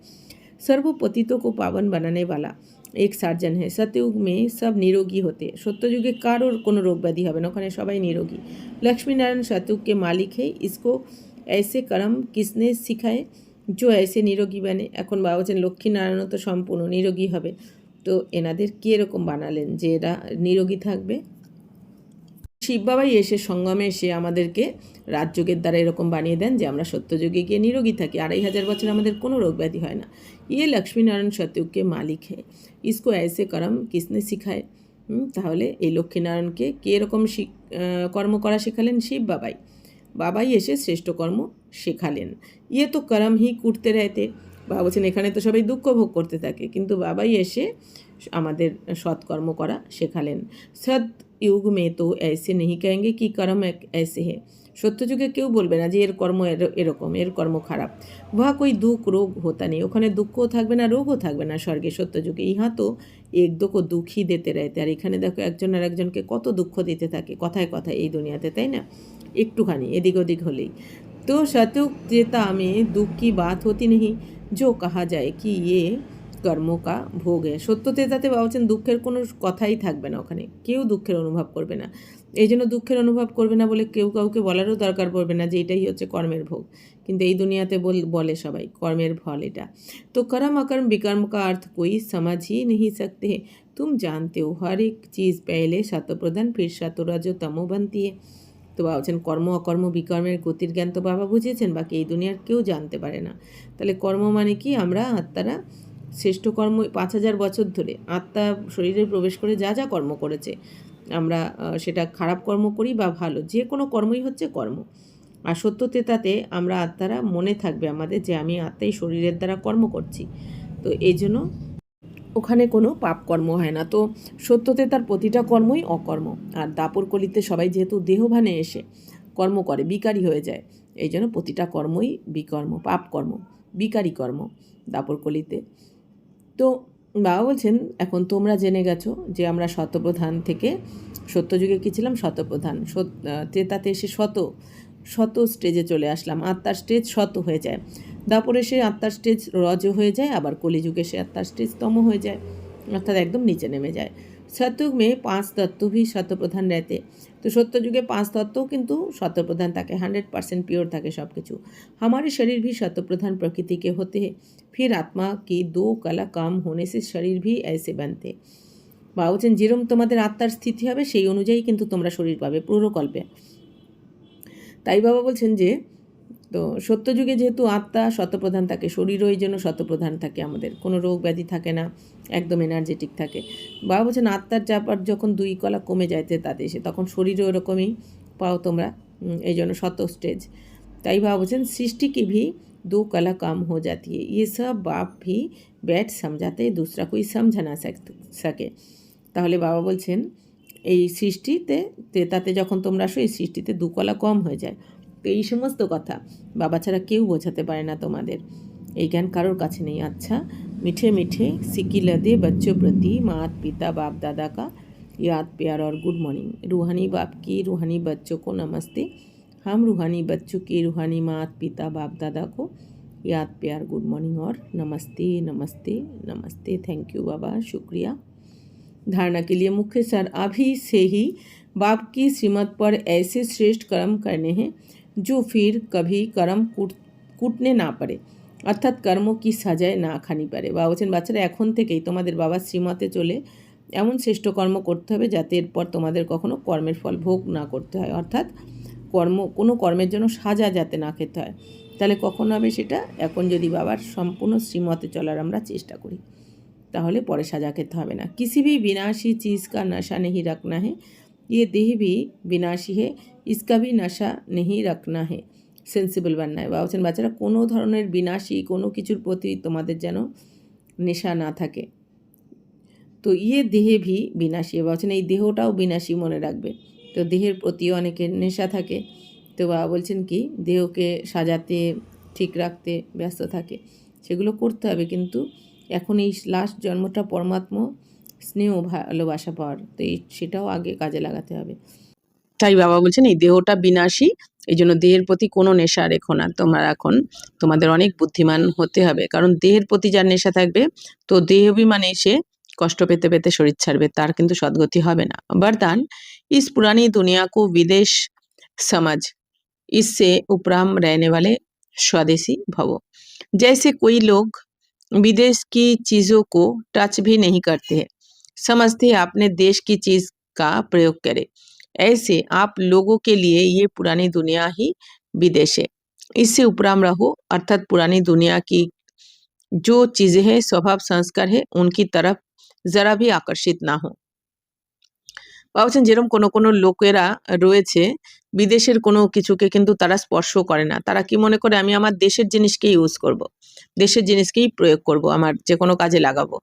सर्व पतितों को पावन बनाने वाला एक सार्जन है। सतयुग में सब निरोगी होते, सत्ययुगे कारोर कोनो रोग व्याधि হবে না, ওখানে সবাই নিরোগী। लक्ष्मी नारायण सतयुग के मालिक है, इसको ऐसे कर्म किसने सिखाए जो ऐसे निरोगी बने। এখন বাবা বলছেন লক্ষ্মী নারায়ণ তো সম্পূর্ণ নিরোগী হবে, তো এনাদের কীরকম বানালেন যে এরা নিরোগী থাকবে। শিব বাবাই এসে সঙ্গমে এসে আমাদেরকে রাজযোগের দ্বারা এরকম বানিয়ে দেন যে আমরা সত্যযুগে গিয়ে নিরোগী থাকি, 2500 বছর আমাদের কোনো রোগ ব্যাধি হয় না। ইয়ে লক্ষ্মী নারায়ণ সত্যযুগ কে মালিক হে, ইসকো ऐसे कर्म किसने सिखाए। তাহলে এই লক্ষ্মীনারায়ণকে কে এরকম কর্ম করা শেখালেন? শিব বাবাই। বাবাই এসে শ্রেষ্ঠ কর্ম শেখালেন। ইয়ে তো করম হি কুটতে রহতে। বাবা বলছেন এখানে তো সবাই দুঃখ ভোগ করতে থাকে, কিন্তু বাবাই এসে আমাদের সৎকর্ম করা শেখালেন। সৎ युग में तो ऐसे नहीं कहेंगे कि कर्म ऐसे है। সত্যযুগে কেউ বলবে না যে এর কর্ম এরকম, এর কর্ম খারাপ। বা কই দুঃখ রোগ হতা নেই, ওখানে দুঃখও থাকবে না, রোগও থাকবে না স্বর্গে সত্যযুগে। ইহা তো এক দুঃখ দুঃখী দিতে রয়েতে। আর এখানে দেখো একজন আর একজনকে কত দুঃখ দিতে থাকে কথায় কথায় এই দুনিয়াতে, তাই না? একটুখানি এদিক ওদিক হলেই। তো সত্যযুগ त्रेता में दुख की बात होती नहीं, जो कहा जाए कि ये কর্ম কা ভোগ है। সত্য তেতাতে বাবা বলছেন দুঃখের কোনো কথাই থাকবে না, ওখানে কেউ দুঃখের অনুভব করবে না। এই জন্য দুঃখের অনুভব করবে না বলে কেউ কাউকে বলারও দরকার পড়বে না যে এটাই হচ্ছে কর্মের ভোগ, কিন্তু এই দুনিয়াতে বলে সবাই কর্মের ফল এটা। তো कर्म अकर्म विकर्म का अर्थ कोई समझ ही नहीं सकते। तुम जानते हो हर एक चीज़ पहले शतप्रधान फिर शतरज तमो बनती है। তো বাবা বলছেন কর্ম অকর্ম বিকর্মের গতির জ্ঞান তো বাবা বুঝিয়েছেন, বাকি এই দুনিয়ার কেউ জানতে পারে না। তাহলে কর্ম মানে কি? আমরা আত্মারা শ্রেষ্ঠ কর্ম 5000 বছর ধরে আত্মা শরীরে প্রবেশ করে যা যা কর্ম করেছে, আমরা সেটা খারাপ কর্ম করি বা ভালো, যে কোনো কর্মই হচ্ছে কর্ম। আর সত্য তেতাতে আমরা আত্মারা মনে থাকবে আমাদের যে আমি আত্মাই শরীরের দ্বারা কর্ম করছি, তো এই জন্য ওখানে কোনো পাপ কর্ম হয় না। তো সত্যতে তার প্রতিটা কর্মই অকর্ম। আর দাপর কলিতে সবাই যেহেতু দেহভানে এসে কর্ম করে বিকারী হয়ে যায়, এই জন্য প্রতিটা কর্মই বিকর্ম, পাপ কর্ম, বিকারী কর্ম দাপর কলিতে। তো বাবা বলছেন এখন তোমরা জেনে গেছো যে আমরা শতপ্রধান থেকে সত্যযুগে কী ছিলাম? শতপ্রধান। ত্রেতাতে এসে শত স্টেজে চলে আসলাম, আত্মার স্টেজ শত হয়ে যায়। দাপরে সে আত্মার স্টেজ রজ হয়ে যায়, আবার কলিযুগে সে আত্মার স্টেজ তম হয়ে যায়, অর্থাৎ একদম নিচে নেমে যায়। সত্যযুগ মে 5 তত্ত্ব ভি শতপ্রধান रहते। তো সত্যযুগে 5 তত্ত্বও কিন্তু শতপ্রধান থাকে, 100% পিওর থাকে সব কিছু। हमारे शरीर भी शतप्रधान प्रकृति के होते हैं, फिर आत्मा की 2 कला काम होने से शरीर भी ऐसे बनते। বা বলছেন যেরকম তোমাদের আত্মার স্থিতি হবে সেই অনুযায়ী কিন্তু তোমরা শরীর পাবে পূর্বকল্পে। তাই বাবা বলছেন যে তো সত্যযুগে যেহেতু আত্মা শতপ্রধান থাকে, শরীরও এই জন্য শতপ্রধান থাকে, আমাদের কোনো রোগ ব্যাধি থাকে না, একদম এনার্জেটিক থাকে। বাবা বলছেন আত্মার চাপার যখন 2 কলা কমে যায় তাতে এসে তখন শরীরও এরকমই পাও তোমরা, এই জন্য শত স্টেজ। তাই বাবা বলছেন সৃষ্টি की भी 2 कला काम हो जाती है, ये सब बाप भी बैठ समझाते दूसरा कोई समझा ना सके। তাহলে বাবা বলছেন এই সৃষ্টিতে তেতাতে যখন তোমরা আসো এই সৃষ্টিতে 2 কলা কম হয়ে যায়। তো এই সমস্ত কথা বাবা ছাড়া কেউ বোঝাতে পারে না তোমাদের, এই জ্ঞান কারোর কাছে নেই। अच्छा मीठे मीठे सिक्की लदे बच्चों प्रति माता पिता बाप दादा का याद प्यार और गुड मॉर्निंग। रूहानी बाप की रूहानी बच्चों को नमस्ते। हम रूहानी बच्चों की रूहानी माता पिता बाप दादा को याद प्यार गुड मॉर्निंग और नमस्ते नमस्ते नमस्ते। थैंक यू बाबा, शुक्रिया। धारणा के लिए मुख्य सर अभी से ही बाप की श्रीमत पर ऐसे श्रेष्ठ कर्म करने हैं जो फिर कभी कर्म कूटने ना पड़े, অর্থাৎ কর্ম কি সাজায় না খানি পারে। বাবা বলছেন বাচ্চারা এখন থেকেই তোমাদের বাবার শ্রীমতে চলে এমন শ্রেষ্ঠ কর্ম করতে হবে যাতে এরপর তোমাদের কখনো কর্মের ফল ভোগ না করতে হয়, অর্থাৎ কোনো কর্মের জন্য সাজা যাতে না খেতে হয়। তাহলে কখন হবে সেটা? এখন যদি বাবার সম্পূর্ণ শ্রীমতে চলার আমরা চেষ্টা করি, তাহলে পরে সাজা খেতে হবে না। किसी भी विनाशी चीज़ का नशा नहीं रखना है, ये देह भी विनाशी है, इसका भी नशा नहीं रखना है, সেন্সিবল বান্না হয়। বাবা বলছেন বাচ্চারা কোনো ধরনের বিনাশী কোনো কিছুর প্রতি তোমাদের যেন নেশা না থাকে। তো দেহে ভি বিনাশী, বাবা বলছেন এই দেহটাও বিনাশী মনে রাখবে। তো দেহের প্রতিও অনেকের নেশা থাকে, তো বাবা বলছেন কি দেহকে সাজাতে ঠিক রাখতে ব্যস্ত থাকে, সেগুলো করতে হবে, কিন্তু এখন এই লাস্ট জন্মটা পরমাত্মা স্নেহ ভালোবাসা পাওয়ার, তো সেটাও আগে কাজে লাগাতে হবে। তাই বাবা বলছেন এই দেহটা বিনাশী, এই জন্য দেহের প্রতি কোনো নেশা রেখো না তোমরা। এখন তোমাদের অনেক বুদ্ধিমান হতে হবে, কারণ দেহের প্রতি যার নেশা থাকবে তো দেহাভিমানে সে কষ্ট পেতে পেতে শরীর ছাড়বে, তার কিন্তু সদ্গতি হবে না। वरदान इस पुरानी दुनिया को विदेश समझ, इससे उपराम रहने वाले स्वदेशी भवो। जैसे कोई लोग विदेश की चीज़ों को टच भी नहीं करते हैं, समझते हैं अपने देश की चीज़ का प्रयोग करें। ऐसे आप लोगों के लिए ये पुरानी दुनिया ही विदेश है। इससे उपराम रहो, अर्थात पुरानी दुनिया की जो चीज़ें हैं, स्वभाव संस्कार है, उनकी तरफ जरा भी আকর্ষিত না হো। ভাবছেন যেরকম কোনো কোনো লোকেরা রয়েছে বিদেশের কোনো কিছুকে কিন্তু তারা স্পর্শ করে না। তারা কি মনে করে আমি আমার দেশের জিনিসকেই ইউজ করব। দেশের জিনিসকেই প্রয়োগ করব, আমার যে কোনো কাজে লাগাবো।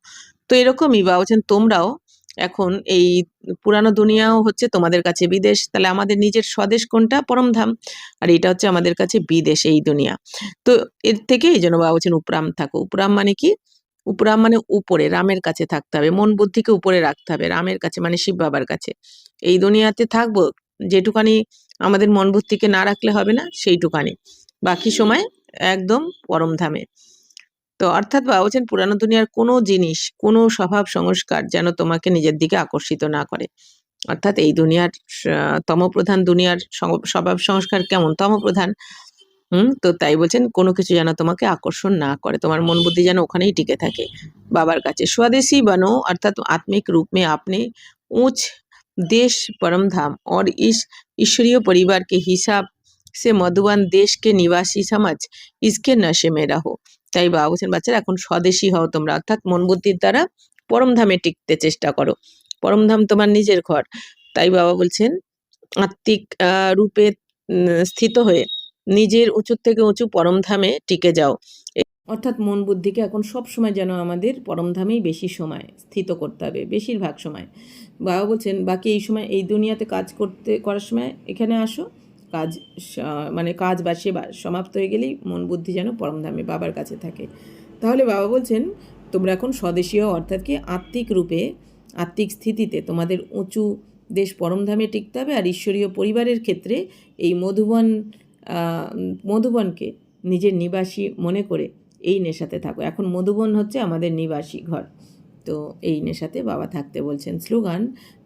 তো এরকমই ভাবছেন তোমরাও এখন এই পুরানো দুনিয়াও হচ্ছে তোমাদের কাছে বিদেশ। তাহলে আমাদের নিজের স্বদেশ কোনটা? পরমধাম। আর এটা হচ্ছে আমাদের কাছে বিদেশ, এই দুনিয়া। তো এর থেকে এই জন্য বাবা বলছেন উপরাম থাকো। উপরাম মানে কি? উপরাম মানে উপরে, রামের কাছে থাকতে হবে। মন বুদ্ধিকে উপরে রাখতে হবে, রামের কাছে মানে শিব বাবার কাছে। এই দুনিয়াতে থাকবো, যেটুকানি আমাদের মন বুদ্ধিকে না রাখলে হবে না, সেইটুকানি। বাকি সময় একদম পরমধামে। তো অর্থাৎ বাবা বলছেন পুরানো দুনিয়ার কোনো জিনিস, কোনো স্বভাব সংস্কার যেন তোমাকে নিজের দিকে আকর্ষিত না করে। অর্থাৎ এই দুনিয়ার তমপ্রধান দুনিয়ার স্বভাব সংস্কার কেমন? তমপ্রধান। তো তাই বলছেন কোনো কিছু যেন তোমাকে আকর্ষণ না করে, তোমার মন বুদ্ধি যেন ওখানেই টিকে থাকে বাবার কাছে। स्वदेशी बनो अर्थात आत्मिक रूप में अपने ऊंच देश परम धाम और इस ईश्वरीय परिवार के हिसाब से मधुबन देश के निवासी समझ इसके नशे में रहो। তাই বাবা বলছেন বাচ্চারা এখন স্বদেশী হও তোমরা, অর্থাৎ মন বুদ্ধির দ্বারা পরমধামে টিকতে চেষ্টা করো। পরমধাম তোমার নিজের ঘর। তাই বাবা বলছেন আত্মিক রূপে স্থিত হয়ে নিজের উঁচু থেকে উঁচু পরমধামে টিকে যাও। অর্থাৎ মন বুদ্ধিকে এখন সব সময় যেন আমাদের পরমধামেই বেশি সময় স্থিত করতে হবে, বেশিরভাগ সময়। বাবা বলছেন বাকি এই সময় এই দুনিয়াতে কাজ করার সময় এখানে আসো, কাজ মানে কাজ বা সেবা সমাপ্ত হয়ে গেলেই মন বুদ্ধি যেন পরমধামে বাবার কাছে থাকে। তাহলে বাবা বলছেন তোমরা এখন স্বদেশীয় অর্থাৎ কি আত্মিক রূপে, আত্মিক স্থিতিতে তোমাদের উঁচু দেশ পরমধামে টিকতে হবে। আর ঈশ্বরীয় পরিবারের ক্ষেত্রে এই মধুবনকে নিজের নিবাসী মনে করে এই নেশাতে থাকো। এখন মধুবন হচ্ছে আমাদের নিবাসী ঘর। তো এই নেশাতে বাবা থাকতে বলছেন। স্লোগান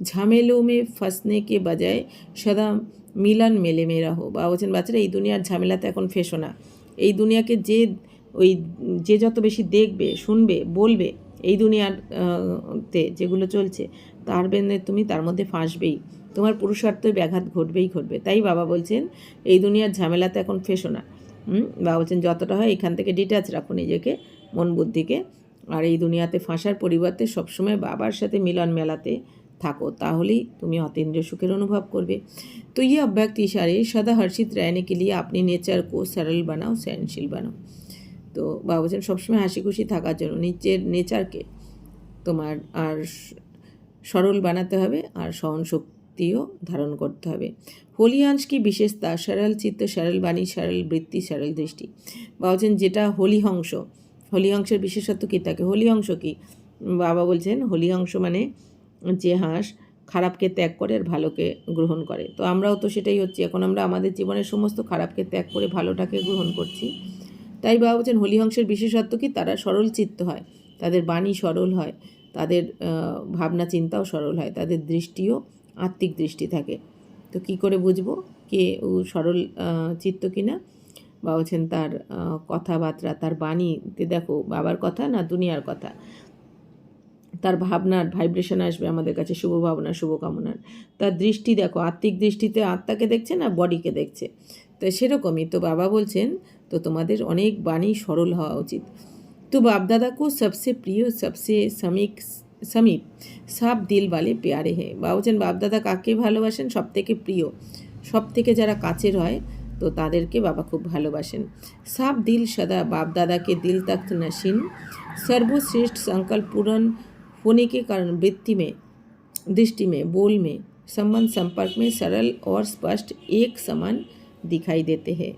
ঝামেলো মে ফাঁসনে কে বাজায় সদা মিলন মেলে মে রাহো। বাবা বলছেন বাচ্চারা এই দুনিয়ার ঝামেলাতে এখন ফেসো না। এই দুনিয়াকে যে যত বেশি দেখবে, শুনবে, বলবে, এই দুনিয়ার যেগুলো চলছে তার বেঁধে তুমি তার মধ্যে ফাঁসবেই, তোমার পুরুষার্থে ব্যাঘাত ঘটবে। তাই বাবা বলছেন এই দুনিয়ার ঝামেলাতে এখন ফেসো না। বাবা বলছেন যতটা হয় এখান থেকে ডিট্যাচ রাখো নিজেকে, মন বুদ্ধিকে। আর এই দুনিয়াতে ফাঁসার পরিবর্তে সবসময় বাবার সাথে মিলন মেলাতে থাকো, তাহলেই তুমি অতীন্দ্রিয় সুখের অনুভব করবে। তো ये अव्यक्त इशारे सदा हर्षित रहने के लिए अपनी नेचर को सरल बनाओ, सहनशील बनाओ। তো বাবা বলছেন সবসময় হাসি খুশি থাকার জন্য নিজের নেচারকে তোমার আর সরল বানাতে হবে, আর সহনশক্তিও ধারণ করতে হবে। হোলি अंश की विशेषता सरल चित्त, सरल বাণী, सरल বৃত্তি, सरल দৃষ্টি। বলছেন যেটা হোলি অংশের বিশেষত্ব কী থাকে? হোলি অংশ কী? বাবা বলছেন হোলি অংশ মানে যে হাঁস খারাপকে ত্যাগ করে আর ভালোকে গ্রহণ করে। তো আমরাও তো সেটাই হচ্ছি, এখন আমরা আমাদের জীবনের সমস্ত খারাপকে ত্যাগ করে ভালোটাকে গ্রহণ করছি। তাই বাবা বলছেন হোলি অংশের বিশেষত্ব কি? তারা সরল চিত্ত হয়, তাদের বাণী সরল হয়, তাদের ভাবনা চিন্তাও সরল হয়, তাদের দৃষ্টিও আত্মিক দৃষ্টি থাকে। তো কি করে বুঝবো কে ও সরল চিত্ত কিনা? বা বলছেন তার কথাবার্তা, তার বাণীতে দেখো বাবার কথা না দুনিয়ার কথা। তার ভাবনার ভাইব্রেশন আসবে আমাদের কাছে শুভ ভাবনা, শুভকামনার। তার দৃষ্টি দেখো, আত্মিক দৃষ্টিতে আত্মাকে দেখছে না বডিকে দেখছে। তো সেরকমই তো বাবা বলছেন তো তোমাদের অনেক বাণী সরল হওয়া উচিত। তো বাপদাদা কো সবসে প্রিয়, সবসে সমীপ সব দিল বালে প্যারে হে। বাবা বলছেন বাপদাদা কাকে ভালোবাসেন? সব থেকে প্রিয়, সব থেকে যারা কাছের হয় তো তাদেরকে বাবা খুব ভালোবাসেন। সব দিল সদা बाप दादा के दिल तख्त नशीन, सर्वश्रेष्ठ संकल्प पूर्ण होने के कारण वृत्ति में, दृष्टि में, बोल में, संबंध संपर्क में सरल और स्पष्ट एक समान दिखाई देते हैं।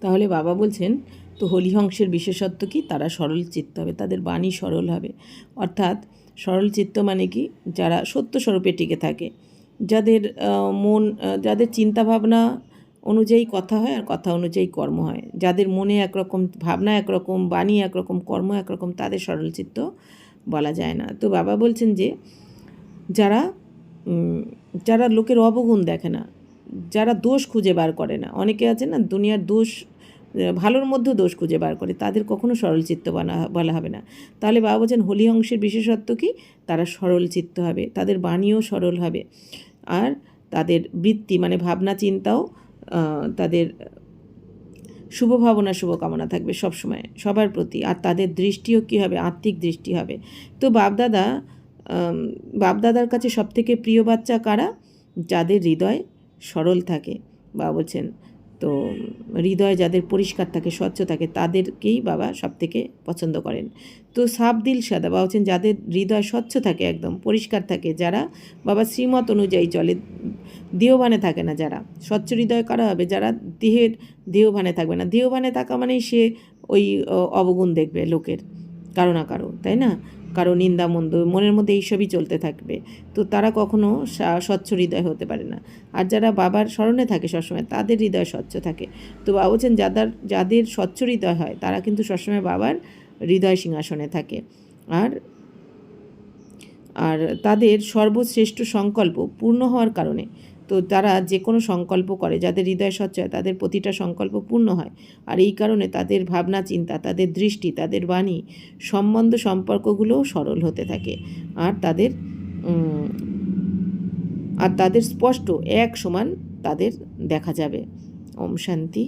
তাহলে বাবা বলছেন তো হোলি অংশের বিশেষত্ব কি? তারা সরল চিত্ত হবে, তাদের বাণী সরল হবে। অর্থাৎ সরল চিত্ত মানে কি? যারা সত্য স্বরূপে টিকে থাকে, যাদের মন, যাদের চিন্তাভাবনা অনুযায়ী কথা হয় আর কথা অনুযায়ী কর্ম হয়, যাদের মনে একরকম, ভাবনা একরকম, বাণী একরকম, কর্ম একরকম, তাদের সরল চিত্ত বলা যায় না। তো বাবা বলছেন যে যারা লোকের অবগুণ দেখে না, যারা দোষ খুঁজে বার করে না, অনেকে আছে না দুনিয়ার দোষ ভালোর মধ্যেও দোষ খুঁজে বার করে, তাদের কখনো সরল চিত্ত বলা হবে না। তাহলে বাবা বলছেন হোলি অংশের বিশেষত্ব কি? তারা সরল চিত্ত হবে, তাদের বাণীও সরল হবে, আর তাদের বৃত্তি মানে ভাবনা চিন্তাও তাদের শুভ ভাবনা শুভকামনা থাকবে সবসময় সবার প্রতি, আর তাদের দৃষ্টিও কী হবে? আত্মিক দৃষ্টি হবে। তো বাপদাদার কাছে সবথেকে প্রিয় বাচ্চা কারা? যাদের হৃদয় সরল থাকে। বাবা বলছেন তো হৃদয় যাদের পরিষ্কার থাকে, স্বচ্ছ থাকে, তাদেরকেই বাবা সবথেকে পছন্দ করেন। তো সাফ দিল সাদা, বাবা বলছেন যাদের হৃদয় স্বচ্ছ থাকে, একদম পরিষ্কার থাকে, যারা বাবা শ্রীমত অনুযায়ী চলে, দেহভানে থাকে না, যারা স্বচ্ছ হৃদয় কারা হবে? যারা দেহভানে থাকবে না। দেহভানে থাকা মানেই সে ওই অবগুণ দেখবে লোকের, কারো না কারো, তাই না? কারো নিন্দা মন্দ, মনের মধ্যে এইসবই চলতে থাকবে। তো তারা কখনো স্বচ্ছ হৃদয় হতে পারে না। আর যারা বাবার স্মরণে থাকে সবসময়, তাদের হৃদয় স্বচ্ছ থাকে। তো বাবা বলছেন যাদের স্বচ্ছ হৃদয় হয়, তারা কিন্তু সবসময় বাবার হৃদয় সিংহাসনে থাকে। আর তাদের সর্বশ্রেষ্ঠ সংকল্প পূর্ণ হওয়ার কারণে, তো তারা যে কোনো সংকল্প করে, যাদের হৃদয় স্বচ্ছ হয়, তাদের প্রতিটা সংকল্প পূর্ণ হয়। আর এই কারণে তাদের ভাবনা চিন্তা, তাদের দৃষ্টি, তাদের বাণী, সম্বন্ধ সম্পর্কগুলোও সরল হতে থাকে। আর তাদের স্পষ্ট এক সমান তাদের দেখা যাবে। ওম শান্তি।